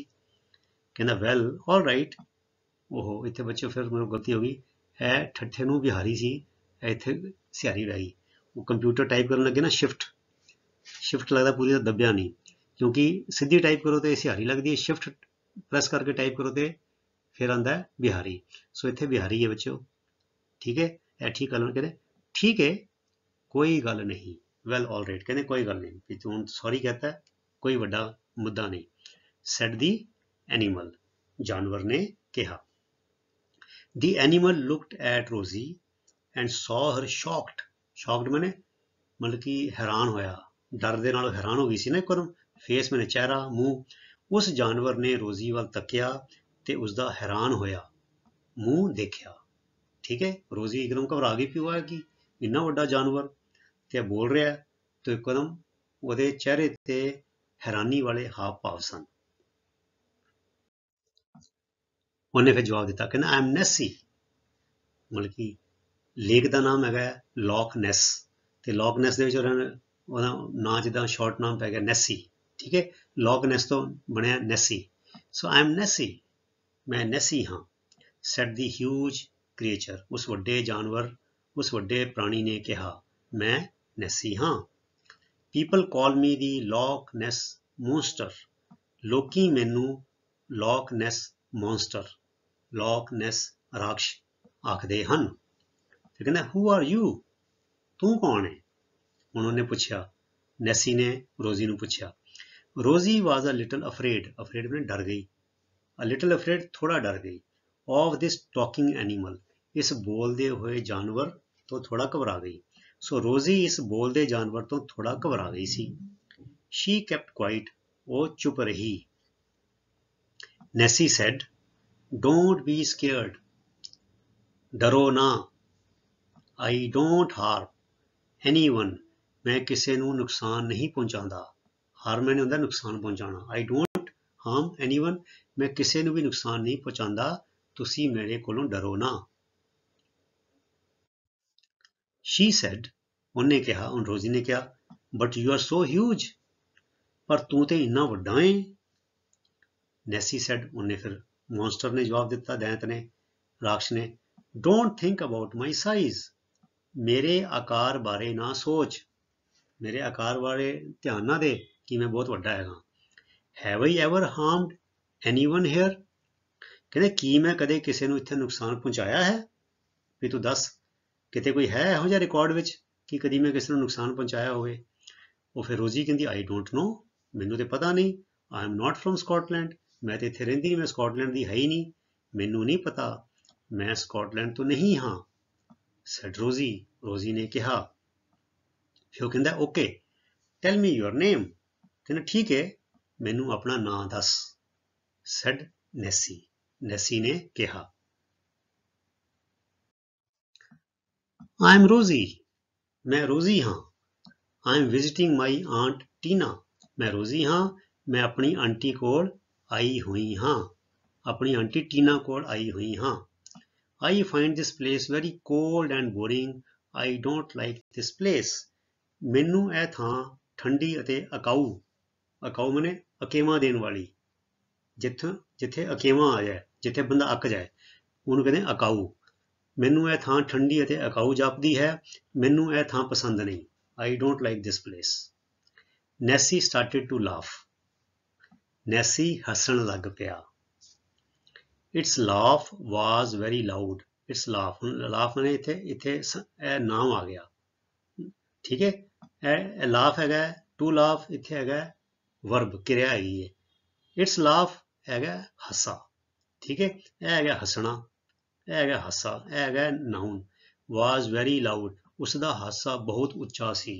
Speaker 1: ਕਹਿੰਦਾ well, all right. ਉਹ ਇੱਥੇ ਬੱਚੇ ਫਿਰ ਮੈਨੂੰ ਗਲਤੀ ਹੋ ਗਈ. ਇਹ ਠੱਠੇ ਨੂੰ ਬਿਹਾਰੀ ਸੀ, ਇੱਥੇ ਸਿਹਾਰੀ ਰਹਿ ਗਈ. ਉਹ ਕੰਪਿਊਟਰ ਟਾਈਪ ਕਰਨ ਲੱਗੇ ਨਾ ਸ਼ਿਫਟ ਲੱਗਦਾ ਪੂਰੀ ਦਾ ਦੱਬਿਆ ਨਹੀਂ, ਕਿਉਂਕਿ ਸਿੱਧੀ ਟਾਈਪ ਕਰੋ ਤੇ ਸਿਹਾਰੀ ਲੱਗਦੀ ਹੈ, ਸ਼ਿਫਟ ਪ੍ਰੈਸ ਕਰਕੇ ਟਾਈਪ ਕਰੋ ਤੇ ਫਿਰ ਆਉਂਦਾ ਬਿਹਾਰੀ. ਸੋ ਇੱਥੇ ਬਿਹਾਰੀ ਹੈ ਬੱਚਿਓ. ਠੀਕ ਹੈ, ਇਹ ਠੀਕ ਗੱਲ ਕਹਿੰਦੇ ਠੀਕ ਹੈ ਕੋਈ ਗੱਲ ਨਹੀਂ. ਵੈਲ ਆਲ ਰਾਈਟ ਕਹਿੰਦੇ ਕੋਈ ਗੱਲ ਨਹੀਂ, ਵੀ ਤੂੰ ਸੌਰੀ ਕਹਤਾ, ਕੋਈ ਵੱਡਾ ਮੁੱਦਾ ਨਹੀਂ. ਸੈਡ ਦੀ ਐਨੀਮਲ. ਜਾਨਵਰ ਨੇ ਕਿਹਾ. The animal looked at Rosie and saw her shocked. Shocked मैंने मतलब कि हैरान होया, डर दे नाल हैरान हो गई सी ना एकदम. फेस मैंने चेहरा, मूँह. उस जानवर ने रोजी वाल तकिया ते उसदा हैरान होया, मूँह देखिया. ठीक है, रोजी एकदम घबरा गई, पिओ है कि इन्ना वड्डा जानवर ते बोल रहा है, तो एकदम ਉਹਦੇ चेहरे ते हैरानी वाले हाव भाव सन. ਉਹਨੇ ਫਿਰ ਜਵਾਬ ਦਿੱਤਾ, ਕਹਿੰਦਾ ਆਈ ਐਮ ਨੈਸੀ. ਮਤਲਬ ਕਿ ਲੇਕ ਦਾ ਨਾਮ ਹੈਗਾ ਲੌਕ ਨੈਸ, ਤੇ ਲੌਕ ਨੈਸ ਦੇ ਵਿੱਚ ਉਹਦਾ ਨਾਂ ਜਿੱਦਾਂ ਸ਼ਾਰਟ ਨਾਮ ਪੈ ਗਿਆ ਨੈਸੀ. ਠੀਕ ਹੈ, ਲੌਕ ਨੈਸ ਤੋਂ ਬਣਿਆ ਨੈਸੀ. ਸੋ ਆਈ ਐਮ ਨੈਸੀ, ਮੈਂ ਨੈਸੀ ਹਾਂ. ਸੈਡ ਦੀ ਹਿਊਜ ਕ੍ਰੀਏਚਰ. ਉਸ ਵੱਡੇ ਜਾਨਵਰ, ਉਸ ਵੱਡੇ ਪ੍ਰਾਣੀ ਨੇ ਕਿਹਾ, ਮੈਂ ਨੈਸੀ ਹਾਂ. ਪੀਪਲ ਕਾਲ ਮੀ ਦੀ ਲੌਕ ਨੈਸ ਮੌਨਸਟਰ. ਲੋਕੀ ਮੈਨੂੰ ਲੌਕ ਨੈਸ ਮੌਨਸਟਰ, ਲੌਕ ਨੈਸ ਰਾਕਸ਼ ਆਖਦੇ ਹਨ. ਫਿਰ ਕਹਿੰਦਾ ਹੂ ਆਰ ਯੂ, ਤੂੰ ਕੌਣ ਹੈ? ਹੁਣ ਉਹਨੇ ਪੁੱਛਿਆ, ਨੈਸੀ ਨੇ ਰੋਜ਼ੀ ਨੂੰ ਪੁੱਛਿਆ. ਰੋਜ਼ੀ ਵਾਜ਼ ਅ ਲਿਟਲ ਅਫਰੇਡ. ਅਫਰੇਡ ਮੈਨੇ ਡਰ ਗਈ, ਅ ਲਿਟਲ ਅਫਰੇਡ ਥੋੜਾ ਡਰ ਗਈ. ਆਫ ਦਿਸ ਟਾਕਿੰਗ ਐਨੀਮਲ, ਇਸ ਬੋਲਦੇ ਹੋਏ ਜਾਨਵਰ ਤੋਂ ਥੋੜਾ ਘਬਰਾ ਗਈ. ਸੋ ਰੋਜ਼ੀ ਇਸ ਬੋਲਦੇ ਜਾਨਵਰ ਤੋਂ ਥੋੜਾ ਘਬਰਾ ਗਈ ਸੀ. ਸ਼ੀ ਕੈਪਟ ਕੁਆਇਟ, ਉਹ ਚੁੱਪ ਰਹੀ. ਨੈਸੀ ਸੈਡ Don't be scared. ਡਰੋ ਨਾ. I don't harm anyone. ਮੈਂ ਕਿਸੇ ਨੂੰ ਨੁਕਸਾਨ ਨਹੀਂ ਪਹੁੰਚਾਉਂਦਾ. ਹਾਰਮ ਮੈਨੇ ਹੁੰਦਾ ਨੁਕਸਾਨ ਪਹੁੰਚਾਉਣਾ. I don't harm anyone. ਮੈਂ ਕਿਸੇ ਨੂੰ ਵੀ ਨੁਕਸਾਨ ਨਹੀਂ ਪਹੁੰਚਾਉਂਦਾ, ਤੁਸੀਂ ਮੇਰੇ ਕੋਲੋਂ ਡਰੋ ਨਾ. She said. ਉਹਨੇ ਕਿਹਾ, ਹੁਣ ਰੋਜ਼ੀ ਨੇ ਕਿਹਾ, But you are so huge. ਪਰ ਤੂੰ ਤੇ ਇੰਨਾ ਵੱਡਾ ਹੈ. ਨੈਸੀ said. ਉਹਨੇ ਫਿਰ ਮੌਨਸਟਰ ਨੇ ਜਵਾਬ ਦਿੱਤਾ, ਦੈਂਤ ਨੇ, ਰਾਕਸ਼ ਨੇ, don't think about my size. ਮੇਰੇ ਆਕਾਰ ਬਾਰੇ ਨਾ ਸੋਚ, ਮੇਰੇ ਆਕਾਰ ਬਾਰੇ ਧਿਆਨ ਨਾ ਦੇ ਕਿ ਮੈਂ ਬਹੁਤ ਵੱਡਾ ਹੈਗਾ. Have I ever harmed anyone here. ਕਹਿੰਦੇ ਕੀ ਮੈਂ ਕਦੇ ਕਿਸੇ ਨੂੰ ਇੱਥੇ ਨੁਕਸਾਨ ਪਹੁੰਚਾਇਆ ਹੈ? ਵੀ ਤੂੰ ਦੱਸ, ਕਿਤੇ ਕੋਈ ਹੈ ਇਹੋ ਜਿਹਾ ਰਿਕਾਰਡ ਵਿੱਚ ਕਿ ਕਦੀ ਮੈਂ ਕਿਸੇ ਨੂੰ ਨੁਕਸਾਨ ਪਹੁੰਚਾਇਆ ਹੋਵੇ? ਉਹ ਫਿਰ ਰੋਜ਼ੀ ਕਹਿੰਦੀ ਆਈ ਡੋਂਟ ਨੋ, ਮੈਨੂੰ ਤੇ ਪਤਾ ਨਹੀਂ. ਆਈ ਐਮ ਨਾਟ ਫਰੋਮ ਸਕਾਟਲੈਂਡ. ਮੈਂ ਤੇ ਇੱਥੇ ਰਹਿੰਦੀ ਨਹੀਂ, ਮੈਂ ਸਕਾਟਲੈਂਡ ਦੀ ਹੈ ਹੀ ਨਹੀਂ, ਮੈਨੂੰ ਨਹੀਂ ਪਤਾ, ਮੈਂ ਸਕਾਟਲੈਂਡ ਤੋਂ ਨਹੀਂ ਹਾਂ. ਸੈਡ ਰੋਜ਼ੀ. ਰੋਜ਼ੀ ਨੇ ਕਿਹਾ. ਫਿਰ ਉਹ ਕਹਿੰਦਾ okay tile me your name. ਕਹਿੰਦਾ ਠੀਕ ਹੈ, ਮੈਨੂੰ ਆਪਣਾ ਨਾਂ ਦੱਸ. ਸੈਡ ਨੈਸੀ. ਨੈਸੀ ਨੇ ਕਿਹਾ. ਆਈ ਐਮ ਰੋਜ਼ੀ. ਮੈਂ ਰੋਜ਼ੀ ਹਾਂ. I am visiting my aunt Tina, मैं रोजी हाँ, मैं अपनी आंटी कोल आई हुई हाँ, अपनी आंटी टीना कोल आई हुई हाँ। I find this place very cold and boring. I don't like this place. ਮੈਨੂੰ ਇਹ ਥਾਂ ਠੰਡੀ ਅਤੇ ਅਕਾਊ, ਅਕਾਊ ਮਨੇ ਅਕੇਵਾਂ ਦੇਣ ਵਾਲੀ, ਜਿੱਥੇ ਅਕੇਵਾਂ ਆ ਜਾਏ, ਜਿੱਥੇ ਬੰਦਾ ਅੱਕ ਜਾਏ, ਉਹਨੂੰ ਕਹਿੰਦੇ ਅਕਾਊ। ਮੈਨੂੰ ਇਹ ਥਾਂ ਠੰਡੀ ਅਤੇ ਅਕਾਊ ਜਾਪਦੀ ਹੈ, ਮੈਨੂੰ ਇਹ ਥਾਂ ਪਸੰਦ ਨਹੀਂ। I don't like this place. Nessie started to laugh. ਨੈਸੀ ਹੱਸਣ ਲੱਗ ਪਿਆ। Its laugh was very loud. Its laugh, laugh ਮਨੇ ਇੱਥੇ ਇਹ ਨਾਮ ਆ ਗਿਆ, ਠੀਕ ਹੈ। ਇਹ laugh ਹੈਗਾ, to laugh ਇੱਥੇ ਹੈਗਾ verb, ਕਿਰਿਆ ਹੈਗੀ ਹੈ। Its laugh ਹੈਗਾ ਹੱਸਾ, ਠੀਕ ਹੈ। ਇਹ ਹੈਗਾ ਹੱਸਣਾ, ਇਹ ਹੈਗਾ ਹਾਸਾ, ਇਹ ਹੈਗਾ ਨਾउन। was very loud, ਉਸ ਦਾ ਹਾਸਾ ਬਹੁਤ ਉੱਚਾ ਸੀ,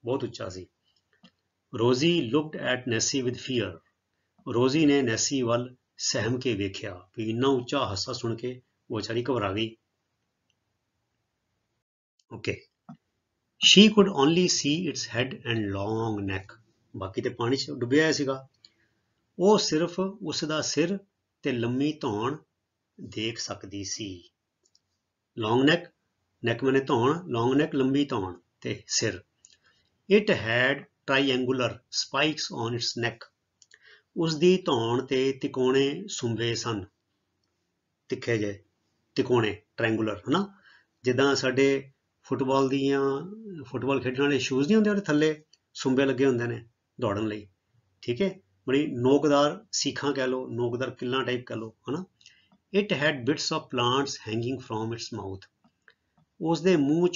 Speaker 1: ਬਹੁਤ ਉੱਚਾ ਸੀ। Rosie looked at Nessie with fear. ਰੋਜ਼ੀ ਨੇ ਨੈਸੀ ਵੱਲ ਸਹਿਮ ਕੇ ਵੇਖਿਆ, ਵੀ ਇੰਨਾ ਉੱਚਾ ਹਾਸਾ ਸੁਣ ਕੇ ਉਹ ਵਿਚਾਰੀ ਘਬਰਾ ਗਈ। Okay, she could only see its head and long neck. ਬਾਕੀ ਤੇ ਪਾਣੀ 'ਚ ਡੁੱਬਿਆ ਸੀਗਾ, ਉਹ ਸਿਰਫ ਉਸ ਦਾ ਸਿਰ ਤੇ ਲੰਮੀ ਧੌਣ ਦੇਖ ਸਕਦੀ ਸੀ। ਲੌਂਗ ਨੈਕ, ਨੈਕ ਮਨੇ ਧੌਣ, ਲੌਂਗ ਨੈਕ ਲੰਬੀ ਧੌਣ ਤੇ ਸਿਰ। It had triangular spikes on its neck. ਉਸ ਦੀ ਧੌਣ ਤੇ ਤਿਕੋਣੇ ਸੁੰਬੇ ਸਨ, ਤਿੱਖੇ ਜਿਹੇ ਤਿਕੋਣੇ, ਟ੍ਰਾਇੰਗੂਲਰ, ਹਨਾ। ਜਿੱਦਾਂ ਸਾਡੇ ਫੁੱਟਬਾਲ ਖੇਡਣ ਵਾਲੇ ਸ਼ੂਜ਼ ਨਹੀਂ ਹੁੰਦੇ, ਉਹਦੇ ਥੱਲੇ ਸੁੰਬੇ ਲੱਗੇ ਹੁੰਦੇ ਨੇ ਦੌੜਨ ਲਈ, ਠੀਕ ਹੈ। ਬੜੀ ਨੋਕਦਾਰ ਸੀਖਾਂ ਕਹਿ ਲਓ, ਨੋਕਦਾਰ ਕਿੱਲਾਂ ਟਾਈਪ ਕਹਿ ਲਓ, ਹਨਾ। It had bits of plants hanging from its mouth. ਉਸ ਦੇ ਮੂੰਹ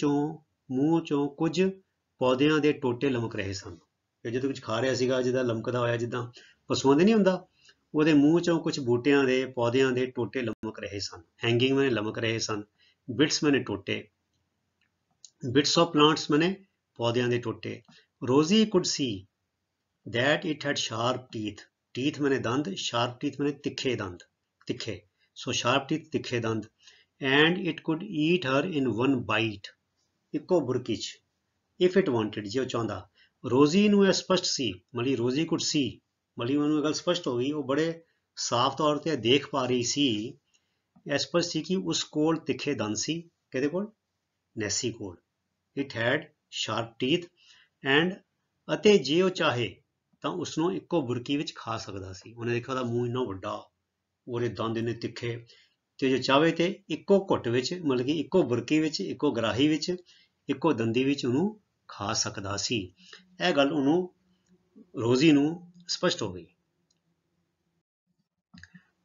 Speaker 1: ਚੋਂ ਕੁਝ ਪੌਦਿਆਂ ਦੇ ਟੋਟੇ ਲਮਕ ਰਹੇ ਸਨ। ਜਦੋਂ ਕੁਝ ਖਾ ਰਿਹਾ ਸੀਗਾ, ਜਿੱਦਾਂ ਲਮਕਦਾ ਹੋਇਆ, ਜਿੱਦਾਂ ਪਸ਼ੂਆਂ ਦੇ ਨਹੀਂ ਹੁੰਦਾ, ਉਹਦੇ ਮੂੰਹ ਚੋਂ ਕੁਝ ਬੂਟਿਆਂ ਦੇ ਪੌਦਿਆਂ ਦੇ ਟੋਟੇ ਲਮਕ ਰਹੇ ਸਨ। ਹੈਂਗਿੰਗ ਮੈਨੇ ਲਮਕ ਰਹੇ ਸਨ, ਬਿਟਸ ਮੈਨੇ ਟੋਟੇ, ਬਿਟਸ ਆਫ ਪਲਾਂਟਸ ਮੈਨੇ ਪੌਦਿਆਂ ਦੇ ਟੋਟੇ। ਰੋਜ਼ੀ could C that it had sharp teeth. teeth ਮੈਨੇ ਦੰਦ, sharp teeth ਮੈਨੇ ਤਿੱਖੇ ਦੰਦ, ਤਿੱਖੇ, so sharp teeth ਤਿੱਖੇ ਦੰਦ। and it could eat her in one bite, ਇੱਕੋ ਬੁਰਕੀ 'ਚ, if it wanted, ਜੇ ਉਹ ਚਾਹੁੰਦਾ। ਰੋਜ਼ੀ ਨੂੰ ਇਹ ਸਪਸ਼ਟ ਸੀ, ਮਤਲਬ ਰੋਜ਼ੀ ਕੁਡ ਸੀ, ਮਤਲਬ ਉਹਨੂੰ ਇਹ ਗੱਲ ਸਪਸ਼ਟ ਹੋ ਗਈ, ਉਹ ਬੜੇ ਸਾਫ਼ ਤੌਰ ਤੇ ਦੇਖ ਪਾ ਰਹੀ ਸੀ, ਇਹ ਸਪਸ਼ਟ ਸੀ ਕਿ ਉਸ ਕੋਲ ਤਿੱਖੇ ਦੰਦ ਸੀ। ਕਿਹਦੇ ਕੋਲ? ਨੈਸੀ ਕੋਲ। It head sharp teeth and, ਅਤੇ ਜੇ ਉਹ ਚਾਹੇ ਤਾਂ ਉਸਨੂੰ ਇੱਕੋ ਬੁਰਕੀ ਵਿੱਚ ਖਾ ਸਕਦਾ ਸੀ। ਉਹਨੇ ਦੇਖਿਆ ਉਹਦਾ ਮੂੰਹ ਇੰਨਾ ਵੱਡਾ, ਉਹਦੇ ਦੰਦ ਇੰਨੇ ਤਿੱਖੇ, ਤੇ ਜੇ ਚਾਹੇ ਤੇ ਇੱਕੋ ਘੁੱਟ ਵਿੱਚ, ਮਤਲਬ ਕਿ ਇੱਕੋ ਬੁਰਕੀ ਵਿੱਚ, ਇੱਕੋ ਗਰਾਹੀ ਵਿੱਚ, ਇੱਕੋ ਦੰਦੀ ਵਿੱਚ ਉਹਨੂੰ ਖਾ ਸਕਦਾ ਸੀ। ਇਹ ਗੱਲ ਉਹਨੂੰ, ਰੋਜ਼ੀ ਨੂੰ ਸਪਸ਼ਟ ਹੋ ਗਈ।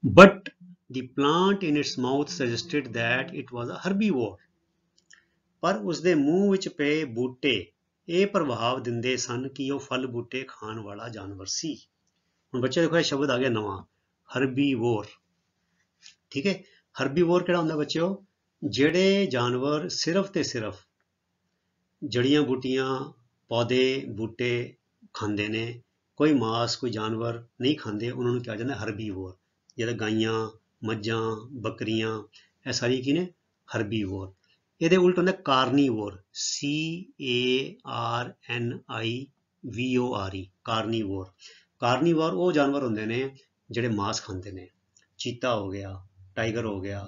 Speaker 1: But the plant in its mouth suggested that it was a herbivore. ਪਰ ਉਸਦੇ ਮੂੰਹ ਵਿੱਚ ਪਏ ਬੂਟੇ ਇਹ ਪ੍ਰਭਾਵ ਦਿੰਦੇ ਸਨ ਕਿ ਉਹ ਫਲ ਬੂਟੇ ਖਾਣ ਵਾਲਾ ਜਾਨਵਰ ਸੀ। ਹੁਣ ਬੱਚੇ ਦੇਖੋ, ਇਹ ਸ਼ਬਦ ਆ ਗਿਆ ਨਵਾਂ, ਹਰਬੀਵੋਰ, ਠੀਕ ਹੈ। ਹਰਬੀਵੋਰ ਕਿਹੜਾ ਹੁੰਦਾ ਬੱਚਿਓ? ਜਿਹੜੇ ਜਾਨਵਰ ਸਿਰਫ ਤੇ ਸਿਰਫ ਜੜੀਆਂ ਬੂਟੀਆਂ, ਪੌਦੇ, ਬੂਟੇ ਖਾਂਦੇ ਨੇ, ਕੋਈ ਮਾਸ, ਕੋਈ ਜਾਨਵਰ ਨਹੀਂ ਖਾਂਦੇ, ਉਹਨਾਂ ਨੂੰ ਕਿਹਾ ਜਾਂਦਾ ਹਰਬੀਵੋਰ। ਜਿੱਦਾਂ ਗਾਈਆਂ, ਮੱਝਾਂ, ਬੱਕਰੀਆਂ, ਇਹ ਸਾਰੀ ਕੀ ਨੇ? ਹਰਬੀਵੋਰ। ਇਹਦੇ ਉਲਟ ਹੁੰਦਾ ਕਾਰਨੀਵੋਰ, CARNIVORE, ਕਾਰਨੀਵੋਰ। ਕਾਰਨੀਵੋਰ ਉਹ ਜਾਨਵਰ ਹੁੰਦੇ ਨੇ ਜਿਹੜੇ ਮਾਸ ਖਾਂਦੇ ਨੇ। ਚੀਤਾ ਹੋ ਗਿਆ, ਟਾਈਗਰ ਹੋ ਗਿਆ,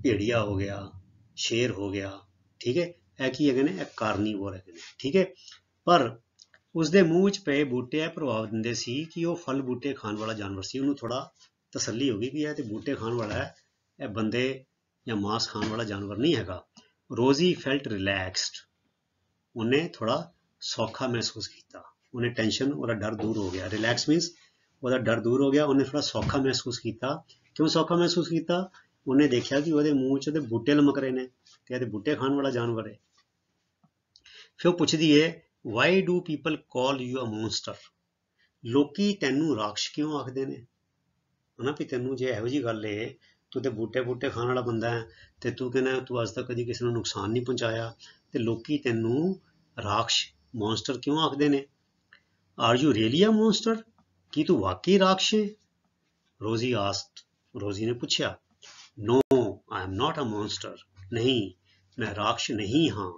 Speaker 1: ਭੇੜੀਆ ਹੋ ਗਿਆ, ਸ਼ੇਰ ਹੋ ਗਿਆ, ਠੀਕ ਹੈ। ਇਹ ਕੀ ਹੈਗੇ ਨੇ? ਇਹ ਕਾਰਨੀਵੋਰ ਹੈਗੇ ਨੇ, ਠੀਕ ਹੈ। ਪਰ ਉਸਦੇ ਮੂੰਹ 'ਚ ਪਏ ਬੂਟੇ ਇਹ ਪ੍ਰਭਾਵ ਦਿੰਦੇ ਸੀ ਕਿ ਉਹ ਫਲ ਬੂਟੇ ਖਾਣ ਵਾਲਾ ਜਾਨਵਰ ਸੀ। ਉਹਨੂੰ ਥੋੜਾ ਤਸੱਲੀ ਹੋ ਗਈ ਕਿ ਇਹ ਤੇ ਬੂਟੇ ਖਾਣ ਵਾਲਾ ਹੈ, ਇਹ ਬੰਦੇ ਜਾਂ ਮਾਸ ਖਾਣ ਵਾਲਾ ਜਾਨਵਰ ਨਹੀਂ ਹੈਗਾ। ਰੋਜ਼ੀ ਫੈਲਟ ਰਿਲੈਕਸਡ, ਉਹਨੇ ਥੋੜਾ ਸੌਖਾ ਮਹਿਸੂਸ ਕੀਤਾ, ਉਹਨੇ ਟੈਨਸ਼ਨ, ਉਹਦਾ ਡਰ ਦੂਰ ਹੋ ਗਿਆ। ਰਿਲੈਕਸ ਮੀਨਸ ਉਹਦਾ ਡਰ ਦੂਰ ਹੋ ਗਿਆ, ਉਹਨੇ ਥੋੜਾ ਸੌਖਾ ਮਹਿਸੂਸ ਕੀਤਾ। ਕਿਉਂ ਸੌਖਾ ਮਹਿਸੂਸ ਕੀਤਾ? ਉਹਨੇ ਦੇਖਿਆ ਕਿ ਉਹਦੇ ਮੂੰਹ 'ਚ ਤੇ ਬੂਟੇ ਲਮਕ ਰਹੇ ਨੇ, ਤੇ ਇਹ ਤੇ ਬੂਟੇ ਖਾਣ ਵਾਲਾ ਜਾਨਵਰ ਹੈ। ਫਿਰ ਉਹ ਪੁੱਛਦੀ ਹੈ, why do people call you a monster? ਲੋਕੀ ਤੈਨੂੰ ਰਾਖਸ਼ ਕਿਉਂ ਆਖਦੇ ਨੇ? ਹਨਾ, ਵੀ ਤੈਨੂੰ ਜੇ ਇਹੋ ਜਿਹੀ ਗੱਲ ਏ, ਤੂੰ ਤੇ ਬੂਟੇ ਖਾਣ ਵਾਲਾ ਬੰਦਾ ਹੈ, ਤੇ ਤੂੰ ਕਹਿੰਦਾ ਤੂੰ ਅੱਜ ਤੱਕ ਕਦੀ ਕਿਸੇ ਨੂੰ ਨੁਕਸਾਨ ਨਹੀਂ ਪਹੁੰਚਾਇਆ, ਤੇ ਲੋਕੀ ਤੈਨੂੰ ਰਾਖਸ਼, ਮੌਨਸਟਰ ਕਿਉਂ ਆਖਦੇ ਨੇ? Are you really a monster? ਕੀ ਤੂੰ ਵਾਕਈ ਰਾਖਸ਼ ਹੈ? ਰੋਜ਼ੀ ਆਸਕਡ, ਰੋਜ਼ੀ ਨੇ ਪੁੱਛਿਆ। No, I am not a monster. ਨਹੀਂ, ਮੈਂ ਰਾਖਸ਼ ਨਹੀਂ ਹਾਂ।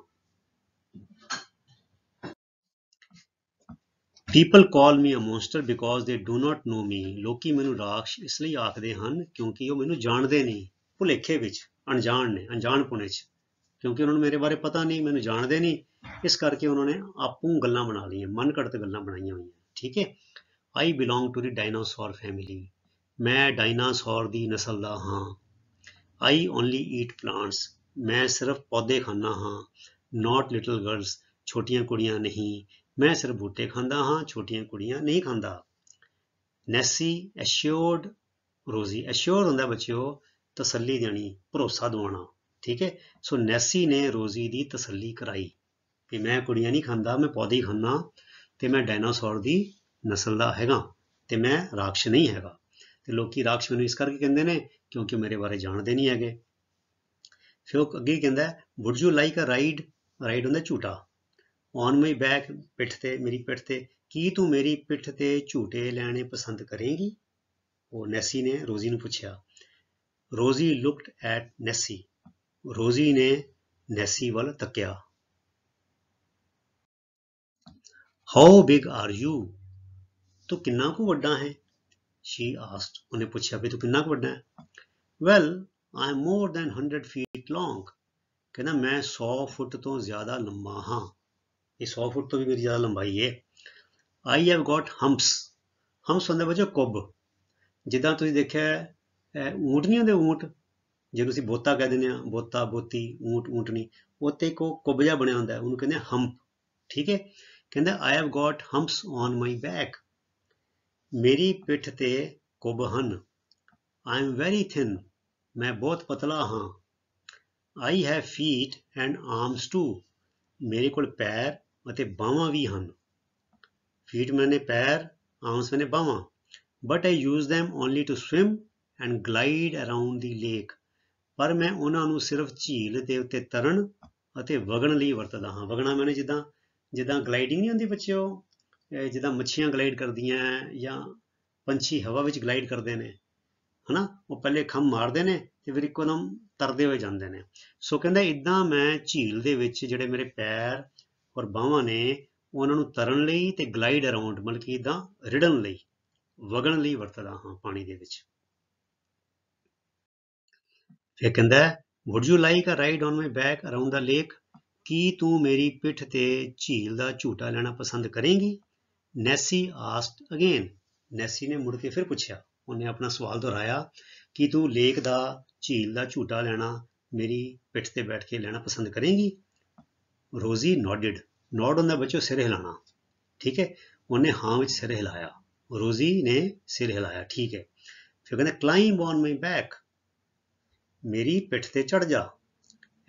Speaker 1: People call me a monster because they do not know me. ਲੋਕੀ ਮੈਨੂੰ ਰਾਖਸ਼ ਇਸ ਲਈ ਆਖਦੇ ਹਨ ਕਿਉਂਕਿ ਉਹ ਮੈਨੂੰ ਜਾਣਦੇ ਨਹੀਂ, ਭੁਲੇਖੇ ਵਿੱਚ, ਅਣਜਾਣ ਨੇ, ਅਣਜਾਣਪੁਣੇ 'ਚ, ਕਿਉਂਕਿ ਉਹਨਾਂ ਨੂੰ ਮੇਰੇ ਬਾਰੇ ਪਤਾ ਨਹੀਂ, ਮੈਨੂੰ ਜਾਣਦੇ ਨਹੀਂ, ਇਸ ਕਰਕੇ ਉਹਨਾਂ ਨੇ ਆਪੂ ਗੱਲਾਂ ਬਣਾ ਲਈਆਂ, ਮਨ ਘੜਤ ਗੱਲਾਂ ਬਣਾਈਆਂ ਹੋਈਆਂ। ਠੀਕ ਹੈ। ਆਈ belong to the dinosaur family. ਮੈਂ ਡਾਇਨਾਸੌਰ ਦੀ ਨਸਲ ਦਾ ਹਾਂ। ਆਈ ਓਨਲੀ ਈਟ ਪਲਾਂਟਸ। ਮੈਂ ਸਿਰਫ ਪੌਦੇ ਖਾਂਦਾ ਹਾਂ। ਨਾਟ ਲਿਟਲ ਗਰਲਸ। ਛੋਟੀਆਂ ਕੁੜੀਆਂ ਨਹੀਂ। ਮੈਂ ਸਿਰਫ ਬੂਟੇ ਖਾਂਦਾ ਹਾਂ, ਛੋਟੀਆਂ ਕੁੜੀਆਂ ਨਹੀਂ ਖਾਂਦਾ। ਨੈਸੀ ਐਸ਼ੋਰਡ ਰੋਜ਼ੀ। ਐਸ਼ੋਰ ਹੁੰਦਾ ਬੱਚਿਓ ਤਸੱਲੀ ਦੇਣੀ, ਭਰੋਸਾ ਦਿਵਾਉਣਾ। ਠੀਕ ਹੈ। ਸੋ ਨੈਸੀ ਨੇ ਰੋਜ਼ੀ ਦੀ ਤਸੱਲੀ ਕਰਾਈ ਕਿ ਮੈਂ ਕੁੜੀਆਂ ਨਹੀਂ ਖਾਂਦਾ, ਮੈਂ ਪੌਦੇ ਹੀ ਖਾਂਦਾ ਤੇ ਮੈਂ ਡਾਇਨਾਸੌਰ ਦੀ ਨਸਲ ਦਾ ਹੈਗਾ ਤੇ ਮੈਂ ਰਾਖਸ਼ ਨਹੀਂ ਹੈਗਾ। ਤੇ ਲੋਕੀ ਰਾਖਸ਼ ਮੈਨੂੰ ਇਸ ਕਰਕੇ ਕਹਿੰਦੇ ਨੇ ਕਿਉਂਕਿ ਮੇਰੇ ਬਾਰੇ ਜਾਣਦੇ ਨਹੀਂ ਹੈਗੇ। ਫਿਰ ਉਹ ਅੱਗੇ ਕਹਿੰਦਾ would you like a ride. Ride ਹੁੰਦਾ ਝੂਟਾ। On my back. ਪਿੱਠ ਤੇ, ਮੇਰੀ ਪਿੱਠ ਤੇ। ਕੀ ਤੂੰ ਮੇਰੀ ਪਿੱਠ ਤੇ ਝੂਟੇ ਲੈਣੇ ਪਸੰਦ ਕਰੇਂਗੀ? ਉਹ ਨੈਸੀ ਨੇ ਰੋਜ਼ੀ ਨੂੰ ਪੁੱਛਿਆ। ਰੋਜ਼ੀ ਲੁਕਡ ਐਟ ਨੈਸੀ। ਰੋਜ਼ੀ ਨੇ ਨੈਸੀ ਵੱਲ ਤੱਕਿਆ। How big are you. ਤੂੰ ਕਿੰਨਾ ਕੁ ਵੱਡਾ ਹੈ? She asked. ਉਹਨੇ ਪੁੱਛਿਆ ਵੀ ਤੂੰ ਕਿੰਨਾ ਕੁ ਵੱਡਾ ਹੈ? Well I am more than 100 feet long. ਕਹਿੰਦਾ ਮੈਂ 100 ਫੁੱਟ ਤੋਂ ਜ਼ਿਆਦਾ ਲੰਬਾ ਹਾਂ। ਇਹ 100 ਫੁੱਟ ਤੋਂ ਵੀ ਮੇਰੀ ਜ਼ਿਆਦਾ ਲੰਬਾਈ ਹੈ। ਆਈ ਹੈਵ ਗੋਟ ਹੰਪਸ। ਹੰਪਸ ਹੁੰਦੇ ਬੱਚੋ ਕੁੱਬ। ਜਿੱਦਾਂ ਤੁਸੀਂ ਦੇਖਿਆ ਊਂਟ ਨਹੀਂ ਹੁੰਦੇ, ਊਂਟ ਜੇ ਤੁਸੀਂ ਬੋਤਾ ਕਹਿ ਦਿੰਦੇ ਆ, ਬੋਤਾ, ਬੋਤੀ, ਊਂਟ, ਊਂਟਣੀ, ਉੱਤੇ ਇੱਕ ਉਹ ਕੁੱਬ ਜਿਹਾ ਬਣਿਆ ਹੁੰਦਾ, ਉਹਨੂੰ ਕਹਿੰਦੇ ਹੰਪ। ਠੀਕ ਹੈ। ਕਹਿੰਦਾ I have got humps on my back. ਮੇਰੀ ਪਿੱਠ ਤੇ ਕੁੱਬ ਹਨ। I am very thin. ਮੈਂ ਬਹੁਤ ਪਤਲਾ ਹਾਂ। I have feet and arms too. ਮੇਰੇ ਕੋਲ ਪੈਰ ਅਤੇ ਬਾਹਾਂ ਵੀ ਹਨ। ਫੀਟ ਮੈਨੇ ਪੈਰ, ਆਰਮਸ ਮੈਨੇ ਬਾਹਾਂ। But I use them only to swim and glide around the lake। ਪਰ ਮੈਂ ਉਹਨਾਂ ਨੂੰ ਸਿਰਫ ਝੀਲ ਦੇ ਉੱਤੇ ਤਰਨ ਅਤੇ ਵਗਣ ਲਈ ਵਰਤਦਾ ਹਾਂ। ਵਗਣਾ ਮੈਨੇ ਜਿੱਦਾਂ ਜਿੱਦਾਂ ਗਲਾਈਡਿੰਗ ਨਹੀਂ ਹੁੰਦੀ ਬੱਚਿਓ, ਜਿੱਦਾਂ ਮੱਛੀਆਂ ਗਲਾਈਡ ਕਰਦੀਆਂ ਜਾਂ ਪੰਛੀ ਹਵਾ ਵਿੱਚ ਗਲਾਈਡ ਕਰਦੇ ਨੇ, ਹਨਾ, ਉਹ ਪਹਿਲੇ ਖੰਭ ਮਾਰਦੇ ਨੇ ਤੇ ਫਿਰ ਇੱਕੋਦਮ ਤਰਦੇ ਹੋਏ ਜਾਂਦੇ ਨੇ। ਸੋ ਕਹਿੰਦਾ ਇੱਦਾਂ ਮੈਂ ਝੀਲ ਦੇ ਵਿੱਚ ਜਿਹੜੇ ਮੇਰੇ ਪੈਰ ਔਰ ਬਾਹਾਂ ਨੇ ਉਹਨਾਂ ਨੂੰ ਤਰਨ ਲਈ ਤੇ ਗਲਾਈਡ ਅਰਾਊਂਡ ਮਤਲਬ ਕਿ ਇੱਦਾਂ ਰਿੜਨ ਲਈ, ਵਗਣ ਲਈ ਵਰਤਦਾ ਹਾਂ ਪਾਣੀ ਦੇ ਵਿੱਚ। ਫਿਰ ਕਹਿੰਦਾ would you like a ride on my back around the lake. ਕੀ ਤੂੰ ਮੇਰੀ ਪਿੱਠ ਤੇ ਝੀਲ ਦਾ ਝੂਟਾ ਲੈਣਾ ਪਸੰਦ ਕਰੇਂਗੀ? ਨੈਸੀ ਆਸਕਡ ਅਗੇਨ। ਨੈਸੀ ਨੇ ਮੁੜ ਕੇ ਫਿਰ ਪੁੱਛਿਆ, ਉਹਨੇ ਆਪਣਾ ਸਵਾਲ ਦੁਹਰਾਇਆ ਕਿ ਤੂੰ ਲੇਕ ਦਾ, ਝੀਲ ਦਾ ਝੂਟਾ ਲੈਣਾ ਮੇਰੀ ਪਿੱਠ ਤੇ ਬੈਠ ਕੇ ਲੈਣਾ ਪਸੰਦ ਕਰੇਂਗੀ? ਰੋਜ਼ੀ ਨੋਡਿਡ। ਨੋਡ ਹੁੰਦਾ ਬੱਚੋ ਸਿਰ ਹਿਲਾਣਾ। ਠੀਕ ਹੈ। ਉਹਨੇ ਹਾਂ ਵਿੱਚ ਸਿਰ ਹਿਲਾਇਆ। ਰੋਜ਼ੀ ਨੇ ਸਿਰ ਹਿਲਾਇਆ। ਠੀਕ ਹੈ। ਫਿਰ ਕਹਿੰਦਾ ਕਲਾਈਂਬ ਔਨ ਮਾਈ ਬੈਕ। ਮੇਰੀ ਪਿੱਠ ਤੇ ਚੜ ਜਾ।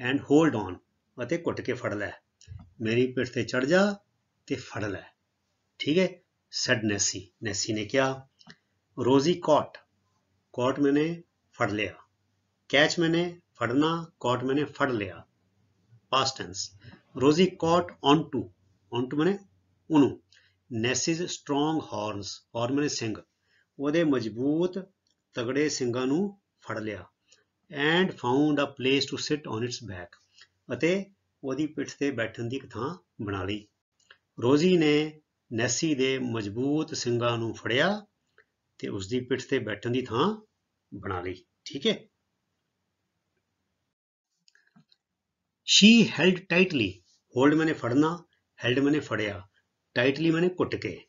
Speaker 1: And hold on. ਅਤੇ ਘੁੱਟ ਕੇ ਫੜ ਲੈ। ਮੇਰੀ ਪਿੱਠ ਤੇ ਚੜ ਜਾ ਤੇ ਫੜ ਲੈ। ਠੀਕ ਹੈ। ਸੈਡ ਨੈਸੀ। ਨੈਸੀ ਨੇ ਕਿਹਾ। ਰੋਜ਼ੀ ਕੌਟ। ਕੌਟ ਮੈਨੇ ਫੜ ਲਿਆ। ਕੈਚ ਮੈਨੇ ਫੜਨਾ, ਕੌਟ ਮੈਨੇ ਫੜ ਲਿਆ। Past tense. Rosie caught on to. On to ਮੈਨੇ ਉਹਨੂੰ। ਨੈਸਿਸ ਸਟਰੋਂਗ ਹਾਰਨਸ। ਹਾਰਨ ਮੈਨੇ ਸਿੰਘ। ਉਹਦੇ ਮਜ਼ਬੂਤ ਤਗੜੇ ਸਿੰਘਾਂ ਨੂੰ ਫੜ ਲਿਆ। And found a place to sit on its back. ਅਤੇ ਉਹਦੀ ਪਿੱਠ ਤੇ ਬੈਠਣ ਦੀ ਇੱਕ ਥਾਂ ਬਣਾ ਲਈ। ਰੋਜ਼ੀ ਨੇ ਨੈਸੀ ਦੇ ਮਜ਼ਬੂਤ ਸਿੰਘਾਂ ਨੂੰ ਫੜਿਆ ਤੇ ਉਸਦੀ ਪਿੱਠ ਤੇ ਬੈਠਣ ਦੀ ਥਾਂ ਬਣਾ ਲਈ। ਠੀਕ ਹੈ। Shri held tightly. ਹੋਲਡ ਮੈਨੇ ਫੜਨਾ, ਹੈਲਡ ਮੈਨੇ ਫੜਿਆ, ਟਾਈਟਲੀ ਮੈਨੇ ਘੁੱਟ ਕੇ।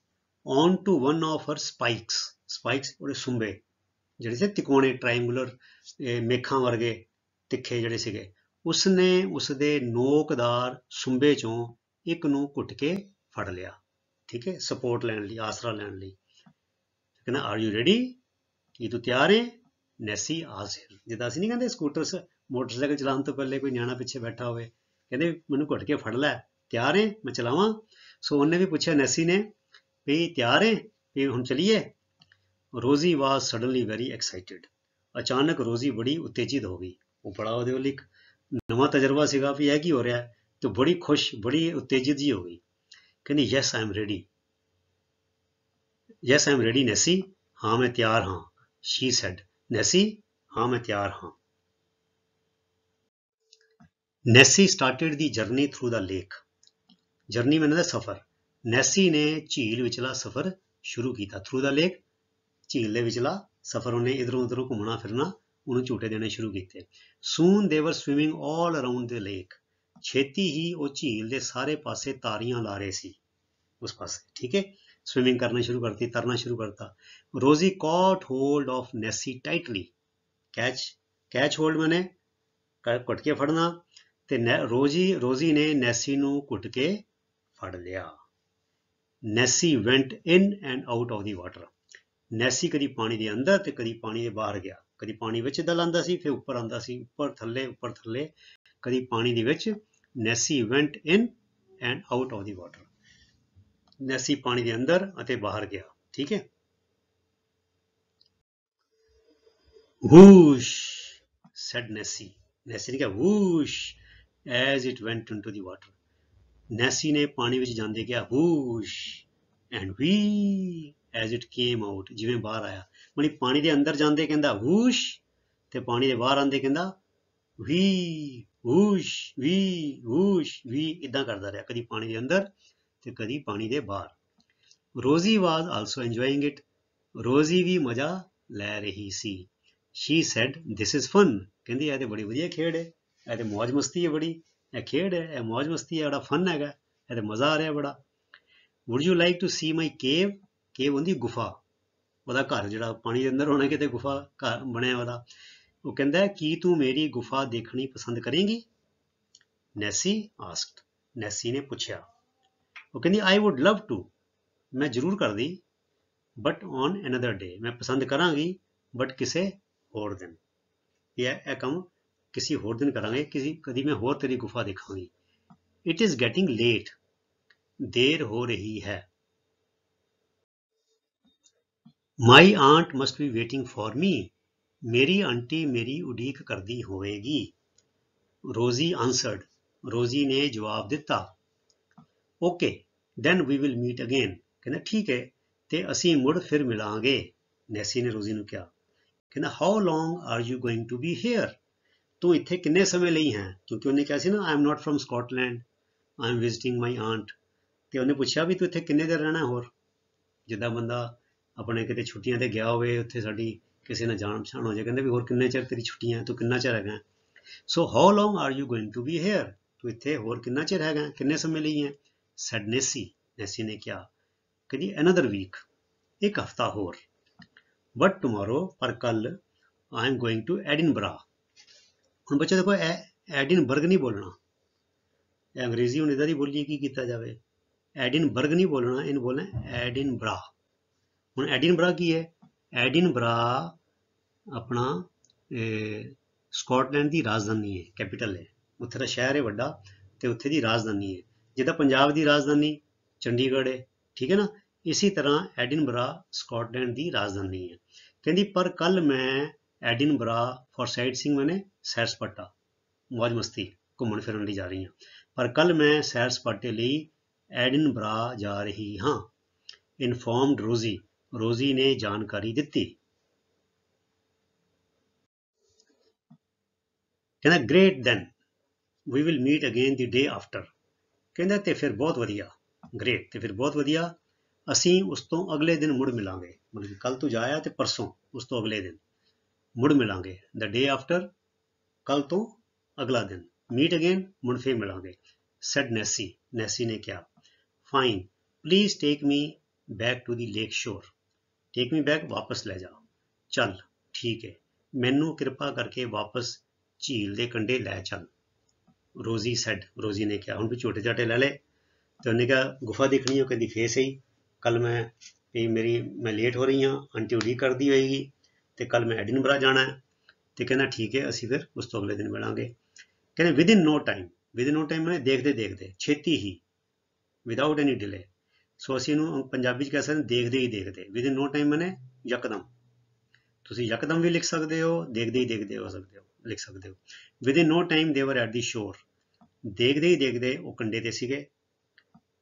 Speaker 1: On to one of her spikes. Spikes ਉਹਦੇ ਸੁੰਬੇ ਜਿਹੜੇ ਸੀ ਤਿਕੋਣੇ, ਟ੍ਰਾਇੰਗੂਲਰ, ਮੇਖਾਂ ਵਰਗੇ ਤਿੱਖੇ ਜਿਹੜੇ ਸੀਗੇ। ਉਸਨੇ ਉਸਦੇ ਨੋਕਦਾਰ ਸੁੰਬੇ ਚੋਂ ਇੱਕ ਨੂੰ ਘੁੱਟ ਕੇ ਫੜ ਲਿਆ। ਠੀਕ ਹੈ। ਸਪੋਰਟ ਲੈਣ ਲਈ, ਆਸਰਾ ਲੈਣ ਲਈ। ਕਹਿੰਦਾ ਆਰ ਯੂ ਰੈਡੀ। ਕੀ ਤੂੰ ਤਿਆਰ ਹੈ? ਨੈਸੀ ਆਸਕਡ। ਜਿੱਦਾਂ ਅਸੀਂ ਨਹੀਂ ਕਹਿੰਦੇ ਸਕੂਟਰ, ਮੋਟਰਸਾਈਕਲ ਚਲਾਉਣ ਤੋਂ ਪਹਿਲੇ ਕੋਈ ਨਿਆਣਾ ਪਿੱਛੇ ਬੈਠਾ ਹੋਵੇ, ਕਹਿੰਦੇ ਮੈਨੂੰ ਘੁੱਟ ਕੇ ਫੜ ਲੈ, ਤਿਆਰ ਹੈ ਮੈਂ ਚਲਾਵਾਂ? ਸੋ ਉਹਨੇ ਵੀ ਪੁੱਛਿਆ ਨੈਸੀ ਨੇ ਵੀ ਤਿਆਰ ਹੈ ਵੀ ਹੁਣ ਚਲੀਏ? ਰੋਜ਼ੀ ਵਾਜ਼ ਸਡਨਲੀ ਵੈਰੀ ਐਕਸਾਈਟਿਡ। ਅਚਾਨਕ ਰੋਜ਼ੀ ਬੜੀ ਉਤੇਜਿਤ ਹੋ ਗਈ। ਉਹ ਬੜਾ ਉਹਦੇ ਵੱਲ ਇੱਕ ਨਵਾਂ ਤਜਰਬਾ ਸੀਗਾ ਵੀ ਇਹ ਕੀ ਹੋ ਰਿਹਾ, ਤੇ ਬੜੀ ਖੁਸ਼, ਬੜੀ ਉਤੇਜਿਤ ਜੀ ਹੋ ਗਈ। ਕਹਿੰਦੀ yes I am ready. Yes I am ready Nessie. ਹਾਂ ਮੈਂ ਤਿਆਰ ਹਾਂ। ਸ਼ੀ ਸੈਡ। ਨੈਸੀ ਹਾਂ ਮੈਂ ਤਿਆਰ ਹਾਂ। ਨੈਸੀ ਸਟਾਰਟਿਡ ਦੀ ਜਰਨੀ ਥਰੂ ਦਾ ਲੇਕ। ਜਰਨੀ ਮੈਨੇ ਦਾ ਸਫ਼ਰ। ਨੈਸੀ ਨੇ ਝੀਲ ਵਿਚਲਾ ਸਫ਼ਰ ਸ਼ੁਰੂ ਕੀਤਾ। ਥਰੂ ਦਾ ਲੇਕ, ਝੀਲ ਦੇ ਵਿਚਲਾ ਸਫ਼ਰ, ਉਹਨੇ ਇਧਰੋਂ ਉਧਰੋਂ ਘੁੰਮਣਾ ਫਿਰਨਾ, ਉਹਨੂੰ ਝੂਟੇ ਦੇਣੇ ਸ਼ੁਰੂ ਕੀਤੇ। ਸੂਨ ਦੇ ਵਰ swimming all around the lake, ਛੇਤੀ ਹੀ ਉਹ ਝੀਲ ਦੇ ਸਾਰੇ ਪਾਸੇ ਤਾਰੀਆਂ ਲਾ ਰਹੇ ਸੀ ਉਸ ਪਾਸੇ, ਠੀਕ ਹੈ। ਸਵਿਮਿੰਗ ਕਰਨਾ ਸ਼ੁਰੂ ਕਰਤੀ, ਤਰਨਾ ਸ਼ੁਰੂ ਕਰਤਾ। Rosie caught hold of Nessie tightly, catch hold ਮੈਨੇ ਘੁੱਟ ਕੇ ਫੜਨਾ, ਤੇ ਰੋਜ਼ੀ ਨੇ ਨੈਸੀ ਨੂੰ ਘੁੱਟ ਕੇ ਫੜ ਲਿਆ। Nessie went in and out of the water, Nessie ਕਦੀ ਪਾਣੀ ਦੇ ਅੰਦਰ ਤੇ ਕਦੀ ਪਾਣੀ ਦੇ ਬਾਹਰ ਗਿਆ, ਕਦੀ ਪਾਣੀ ਵਿੱਚ ਦਲ ਆਂਦਾ ਸੀ, ਫਿਰ ਉੱਪਰ ਆਂਦਾ ਸੀ, ਉੱਪਰ ਥੱਲੇ, ਕਦੀ ਪਾਣੀ ਦੇ ਵਿੱਚ। Nessie went in and out of the water, Nessie ਪਾਣੀ ਦੇ ਅੰਦਰ ਅਤੇ ਬਾਹਰ ਗਿਆ, ਠੀਕ ਹੈ। whoosh said ਨੈਸੀ, ਨੈਸੀ ਨੇ ਕਿਹਾ whoosh as it went into the water, ਨੈਸੀ ਨੇ ਪਾਣੀ ਵਿੱਚ ਜਾਂਦੇ ਕਿਹਾ whoosh and whee as it came out, ਜਿਵੇਂ ਬਾਹਰ ਆਇਆ। ਮਤਲਬ ਪਾਣੀ ਦੇ ਅੰਦਰ ਜਾਂਦੇ ਕਹਿੰਦਾ whoosh, ਤੇ ਪਾਣੀ ਦੇ ਬਾਹਰ ਆਂਦੇ ਕਹਿੰਦਾ whee whoosh whee whoosh whee, ਇਦਾਂ ਕਰਦਾ ਰਿਹਾ, ਕਦੀ ਪਾਣੀ ਦੇ ਅੰਦਰ ਤੇ ਕਦੀ ਪਾਣੀ ਦੇ ਬਾਹਰ। ਰੋਜ਼ੀ ਵਾਜ਼ ਆਲਸੋ ਇੰਜੋਇੰਗ ਇਟ, ਰੋਜ਼ੀ ਵੀ ਮਜ਼ਾ ਲੈ ਰਹੀ ਸੀ। She said this is fun, ਕਹਿੰਦੀ ਇਹ ਤੇ ਬੜੀ ਵਧੀਆ ਖੇਡ ਹੈ, ਇਹ ਤੇ ਮੌਜ ਮਸਤੀ ਹੈ ਬੜੀ, ਇਹ ਖੇਡ ਹੈ, ਇਹ ਮੌਜ ਮਸਤੀ ਹੈ, ਬੜਾ ਫਨ ਹੈਗਾ, ਇਹ ਤੇ ਮਜ਼ਾ ਆ ਰਿਹਾ ਬੜਾ। Would you like to see my cave, cave ਹੁੰਦੀ ਗੁਫਾ, ਉਹਦਾ ਘਰ ਜਿਹੜਾ ਪਾਣੀ ਦੇ ਅੰਦਰ ਹੋਣਾ, ਕਿਤੇ ਗੁਫਾ ਘਰ ਬਣਿਆ ਉਹਦਾ। ਉਹ ਕਹਿੰਦਾ ਕੀ ਤੂੰ ਮੇਰੀ ਗੁਫਾ ਦੇਖਣੀ ਪਸੰਦ ਕਰੇਂਗੀ, ਨੈਸੀ ਆਸਕਡ, ਨੈਸੀ ਨੇ ਪੁੱਛਿਆ। ਉਹ ਕਹਿੰਦੀ ਆਈ ਵੁੱਡ ਲਵ ਟੂ, ਮੈਂ ਜ਼ਰੂਰ ਕਰਦੀ, ਬਟ ਔਨ ਅਨਦਰ ਡੇ, ਮੈਂ ਪਸੰਦ ਕਰਾਂਗੀ ਬਟ ਕਿਸੇ ਹੋਰ ਦਿਨ, ਇਹ ਕੰਮ ਕਿਸੇ ਹੋਰ ਦਿਨ ਕਰਾਂਗੇ, ਕਦੀ ਮੈਂ ਹੋਰ ਤੇਰੀ ਗੁਫਾ ਦੇਖਾਂਗੀ। ਇਟ ਇਜ਼ ਗੈਟਿੰਗ ਲੇਟ, ਦੇਰ ਹੋ ਰਹੀ ਹੈ। My aunt must be waiting for me, ਮੇਰੀ ਆਂਟੀ ਮੇਰੀ ਉਡੀਕ ਕਰਦੀ ਹੋਵੇਗੀ। ਰੋਜ਼ੀ ਆਂਸਰਡ, ਰੋਜ਼ੀ ਨੇ ਜਵਾਬ ਦਿੱਤਾ। Okay then we will meet again, ਕਹਿੰਦਾ ਠੀਕ ਹੈ ਤੇ ਅਸੀਂ ਮੁੜ ਫਿਰ ਮਿਲਾਂਗੇ। ਨੈਸੀ ਨੇ ਰੋਜ਼ੀ ਨੂੰ ਕਿਹਾ। ਕਹਿੰਦਾ how long are you going to be here, ਤੂੰ ਇੱਥੇ ਕਿੰਨੇ ਸਮੇਂ ਲਈ ਹੈ, ਕਿਉਂਕਿ ਉਹਨੇ ਕਿਹਾ ਸੀ ਨਾ I am not from Scotland, I am visiting my aunt, ਤੇ ਉਹਨੇ ਪੁੱਛਿਆ ਵੀ ਤੂੰ ਇੱਥੇ ਕਿੰਨੇ ਦਿਨ ਰਹਿਣਾ ਹੋਰ, ਜਿੱਦਾਂ ਬੰਦਾ ਆਪਣੇ ਕਿਤੇ ਛੁੱਟੀਆਂ ਤੇ ਗਿਆ ਹੋਵੇ, ਉੱਥੇ ਸਾਡੀ ਕਿਸੇ ਨਾਲ ਜਾਣ ਪਛਾਣ ਹੋ ਜਾਏ, ਕਹਿੰਦੇ ਵੀ ਹੋਰ ਕਿੰਨੇ ਚਿਰ ਤੇਰੀ ਛੁੱਟੀਆਂ, ਤੂੰ ਕਿੰਨਾ ਚਿਰ ਹੈਗਾ। So how long are you going to be here, ਤੂੰ ਇੱਥੇ ਹੋਰ ਕਿੰਨਾ ਚਿਰ ਹੈਗਾ, ਕਿੰਨੇ ਸਮੇਂ ਲਈ ਹੈ। ਸੈਡ ਨੈਸੀ, ਨੈਸੀ ਨੇ ਕਿਹਾ। ਕਹਿੰਦੀ ਅਨਦਰ ਵੀਕ, ਇੱਕ ਹਫ਼ਤਾ ਹੋਰ। ਬਟ ਟੁਮਾਰੋ, ਪਰ ਕੱਲ, I am going to Edinburgh. ਹੁਣ ਬੱਚੇ ਦੇਖੋ ਐਡਿਨਬਰਗ ਨਹੀਂ ਬੋਲਣਾ, ਇਹ ਅੰਗਰੇਜ਼ੀ ਹੁਣ ਇੱਦਾਂ ਦੀ ਬੋਲੀ ਕੀ ਕੀਤਾ ਜਾਵੇ, ਐਡਿਨਬਰਗ ਨਹੀਂ ਬੋਲਣਾ, ਇਹਨੂੰ ਬੋਲਣਾ ਐਡਿਨਬਰਾ। ਹੁਣ ਐਡਿਨਬਰਾ ਕੀ ਹੈ, ਐਡਿਨਬਰਾ ਆਪਣਾ ਸਕਾਟਲੈਂਡ ਦੀ ਰਾਜਧਾਨੀ ਹੈ, ਕੈਪੀਟਲ ਹੈ, ਉੱਥੇ ਦਾ ਸ਼ਹਿਰ ਹੈ ਵੱਡਾ, ਤੇ ਉੱਥੇ ਦੀ ਰਾਜਧਾਨੀ ਹੈ, ਜਿੱਦਾਂ ਪੰਜਾਬ ਦੀ ਰਾਜਧਾਨੀ ਚੰਡੀਗੜ੍ਹ ਹੈ, ਠੀਕ ਹੈ ਨਾ, ਇਸੇ ਤਰ੍ਹਾਂ ਐਡਿਨਬਰਾ ਸਕਾਟਲੈਂਡ ਦੀ ਰਾਜਧਾਨੀ ਹੈ। ਕਹਿੰਦੀ ਪਰ ਕੱਲ ਮੈਂ ਐਡਿਨਬਰਾ ਫॉर ਸਾਈਟ ਸੀਇੰਗ, ਮੈਨੇ ਸੈਰ ਸਪਾਟਾ, ਮौज ਮਸਤੀ, ਘੁੰਮਣ ਫਿਰਨ ਲਈ ਜਾ ਰਹੀ ਹਾਂ, ਪਰ ਕੱਲ ਮੈਂ ਸੈਰ ਸਪਾਟੇ ਲਈ ਐਡਿਨਬਰਾ ਜਾ ਰਹੀ ਹਾਂ। ਇਨਫੋਰਮਡ ਰੋਜ਼ੀ, ਰੋਜ਼ੀ ਨੇ ਜਾਣਕਾਰੀ ਦਿੱਤੀ। ਕਹਿੰਦਾ great then we will meet again the day after, ਕਹਿੰਦਾ ਤੇ ਫਿਰ ਬਹੁਤ ਵਧੀਆ, ਗ੍ਰੇਟ ਤੇ ਫਿਰ ਬਹੁਤ ਵਧੀਆ, ਅਸੀਂ ਉਸ ਤੋਂ ਅਗਲੇ ਦਿਨ ਮੁੜ ਮਿਲਾਂਗੇ, ਮਤਲਬ ਕਿ ਕੱਲ ਤੂੰ ਜਾਇਆ ਤੇ ਪਰਸੋਂ ਉਸ ਤੋਂ ਅਗਲੇ ਦਿਨ ਮੁੜ ਮਿਲਾਂਗੇ। ਦ ਡੇ ਆਫਟਰ, ਕੱਲ ਤੋਂ ਅਗਲਾ ਦਿਨ, ਮੀਟ ਅਗੇਨ, ਮੁੜ ਫੇਰ ਮਿਲਾਂਗੇ। ਸੈਡ ਨੈਸੀ, ਨੈਸੀ ਨੇ ਕਿਹਾ। Fine please take me back to the lake shore, take me back, ਵਾਪਸ ਲੈ ਜਾ, ਚੱਲ ਠੀਕ ਹੈ, ਮੈਨੂੰ ਕਿਰਪਾ ਕਰਕੇ ਵਾਪਸ ਝੀਲ ਦੇ ਕੰਢੇ ਲੈ ਚੱਲ। ਰੋਜ਼ੀ ਸੈਡ, ਰੋਜ਼ੀ ਨੇ ਕਿਹਾ। ਹੁਣ ਵੀ ਝੋਟੇ ਝਾਟੇ ਲੈ ਲਏ, ਤੇ ਉਹਨੇ ਕਿਹਾ ਗੁਫਾ ਦੇਖਣੀ, ਉਹ ਕਹਿੰਦੀ ਫੇਰ ਸਹੀ, ਕੱਲ ਮੈਂ ਲੇਟ ਹੋ ਰਹੀ ਹਾਂ, ਆਂਟੀ ਉਡੀਕ ਕਰਦੀ ਹੋਏਗੀ, ਤੇ ਕੱਲ ਮੈਂ ਐਡਿਨਬਰਾ ਜਾਣਾ ਹੈ, ਤੇ ਕਹਿੰਦਾ ਠੀਕ ਹੈ ਅਸੀਂ ਫਿਰ ਉਸ ਤੋਂ ਅਗਲੇ ਦਿਨ ਮਿਲਾਂਗੇ। ਕਹਿੰਦੇ within no time, within no time ਮੈਂ ਦੇਖਦੇ ਦੇਖਦੇ, ਛੇਤੀ ਹੀ, ਵਿਦਾਊਟ ਐਨੀ ਡਿਲੇ, ਸੋ ਅਸੀਂ ਇਹਨੂੰ ਪੰਜਾਬੀ 'ਚ ਕਹਿ ਸਕਦੇ ਦੇਖਦੇ ਹੀ ਦੇਖਦੇ, ਵਿਦਿਨ ਨੋ ਟਾਈਮ ਮੈਨੇ ਯਕਦਮ, ਤੁਸੀਂ ਯਕਦਮ ਵੀ ਲਿਖ ਸਕਦੇ ਹੋ, ਦੇਖਦੇ ਹੀ ਦੇਖਦੇ ਹੋ ਸਕਦੇ ਹੋ, ਲਿਖ ਸਕਦੇ ਹੋ। ਵਿਦਿਨ ਨੋ ਟਾਈਮ ਦੇ ਵਰ ਐਟ ਦੀ ਸ਼ੋਰ, ਦੇਖਦੇ ਹੀ ਦੇਖਦੇ ਉਹ ਕੰਢੇ ਤੇ ਸੀਗੇ,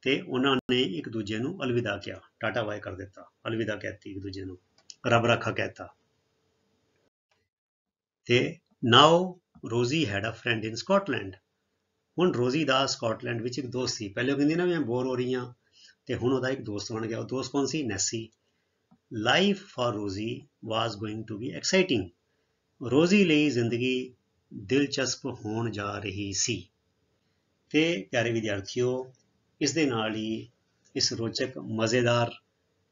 Speaker 1: ਤੇ ਉਹਨਾਂ ਨੇ ਇੱਕ ਦੂਜੇ ਨੂੰ ਅਲਵਿਦਾ ਕਿਹਾ, ਟਾਟਾ ਬਾਏ ਕਰ ਦਿੱਤਾ, ਅਲਵਿਦਾ ਕਹਿਤੀ ਇੱਕ ਦੂਜੇ ਨੂੰ, ਰੱਬ ਰਾਖਾ ਕਹਿਤਾ। ਤੇ now Rosie had a friend in Scotland, ਹੁਣ ਰੋਜ਼ੀ ਦਾ ਸਕਾਟਲੈਂਡ ਵਿੱਚ ਇੱਕ ਦੋਸਤ ਸੀ। ਪਹਿਲੇ ਉਹ ਕਹਿੰਦੀ ਨਾ ਮੈਂ ਬੋਰ ਹੋ ਰਹੀ ਹਾਂ, ਤੇ ਹੁਣ ਉਹਦਾ ਇੱਕ ਦੋਸਤ ਬਣ ਗਿਆ। ਉਹ ਦੋਸਤ ਕੌਣ ਸੀ? ਨੈਸੀ। ਲਾਈਫ ਫॉर ਰੋਜ਼ੀ ਵਾਜ਼ ਗੋਇੰਗ ਟੂ ਬੀ ਐਕਸਾਈਟਿੰਗ। ਰੋਜ਼ੀ ਲਈ ਜ਼ਿੰਦਗੀ ਦਿਲਚਸਪ ਹੋਣ ਜਾ ਰਹੀ ਸੀ। ਤੇ ਪਿਆਰੇ ਵਿਦਿਆਰਥੀਓ, ਇਸ ਦੇ ਨਾਲ ਹੀ ਇਸ ਰੋਚਕ ਮਜ਼ੇਦਾਰ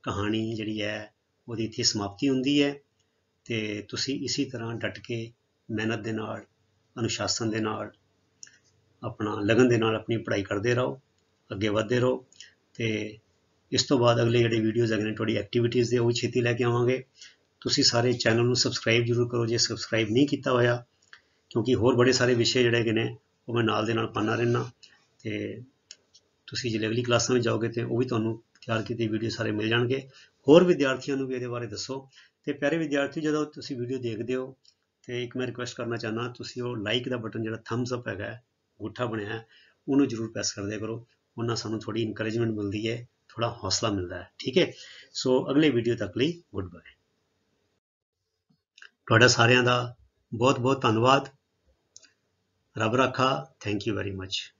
Speaker 1: ਕਹਾਣੀ ਜਿਹੜੀ ਹੈ ਉਹਦੀ ਇੱਥੇ ਸਮਾਪਤੀ ਹੁੰਦੀ ਹੈ। ਤੇ ਤੁਸੀਂ ਇਸੇ ਤਰ੍ਹਾਂ ਡਟ ਕੇ ਮਿਹਨਤ ਦੇ ਨਾਲ, ਅਨੁਸ਼ਾਸਨ ਦੇ ਨਾਲ, ਆਪਣਾ ਲਗਨ ਦੇ ਨਾਲ ਆਪਣੀ ਪੜ੍ਹਾਈ ਕਰਦੇ ਰਹੋ, ਅੱਗੇ ਵਧਦੇ ਰਹੋ। ਤੇ ਇਸ ਤੋਂ ਬਾਅਦ ਅਗਲੇ ਜਿਹੜੇ ਵੀਡੀਓਜ਼ ਹੈਗੇ ਨੇ ਤੁਹਾਡੀ ਐਕਟੀਵਿਟੀਜ਼ ਦੇ, ਉਹ ਵੀ ਛੇਤੀ ਲੈ ਕੇ ਆਵਾਂਗੇ। ਤੁਸੀਂ ਸਾਰੇ ਚੈਨਲ ਨੂੰ ਸਬਸਕ੍ਰਾਈਬ ਜ਼ਰੂਰ ਕਰੋ ਜੇ ਸਬਸਕ੍ਰਾਈਬ ਨਹੀਂ ਕੀਤਾ ਹੋਇਆ, ਕਿਉਂਕਿ ਹੋਰ ਬੜੇ ਸਾਰੇ ਵਿਸ਼ੇ ਜਿਹੜੇ ਹੈਗੇ ਨੇ ਉਹ ਮੈਂ ਨਾਲ ਦੇ ਨਾਲ ਪਾਉਂਦਾ ਰਹਿੰਦਾ। ਤੇ ਤੁਸੀਂ ਜਿਹੜੇ ਅਗਲੀ ਕਲਾਸਾਂ ਵਿੱਚ ਜਾਓਗੇ ਤੇ ਉਹ ਵੀ ਤੁਹਾਨੂੰ ਤਿਆਰ ਕੀਤੇ ਵੀਡੀਓ ਸਾਰੇ ਮਿਲ ਜਾਣਗੇ। ਹੋਰ ਵਿਦਿਆਰਥੀਆਂ ਨੂੰ ਵੀ ਇਹਦੇ ਬਾਰੇ ਦੱਸੋ। ਤੇ ਪਿਆਰੇ ਵਿਦਿਆਰਥੀ, ਜਦੋਂ ਤੁਸੀਂ ਵੀਡੀਓ ਦੇਖਦੇ ਹੋ ਤੇ ਇੱਕ ਮੈਂ ਰਿਕੁਐਸਟ ਕਰਨਾ ਚਾਹੁੰਦਾ, ਤੁਸੀਂ ਉਹ ਲਾਈਕ ਦਾ ਬਟਨ ਜਿਹੜਾ ਥੰਬਸ ਅਪ ਹੈਗਾ, ਅੰਗੂਠਾ ਬਣਿਆ, ਉਹਨੂੰ ਜ਼ਰੂਰ ਪ੍ਰੈਸ ਕਰਦੇ ਕਰੋ। ਉਹਨਾਂ ਸਾਨੂੰ ਥੋੜੀ ਇਨਕਰੇਜਮੈਂਟ ਮਿਲਦੀ ਹੈ, ਥੋੜਾ ਹੌਸਲਾ ਮਿਲਦਾ ਹੈ। ਠੀਕ ਹੈ, ਸੋ ਅਗਲੇ ਵੀਡੀਓ ਤੱਕ ਲਈ ਗੁੱਡ ਬਾਏ। ਤੁਹਾਡਾ ਸਾਰਿਆਂ ਦਾ ਬਹੁਤ ਬਹੁਤ ਧੰਨਵਾਦ। ਰੱਬ ਰਾਖਾ। Thank you very much.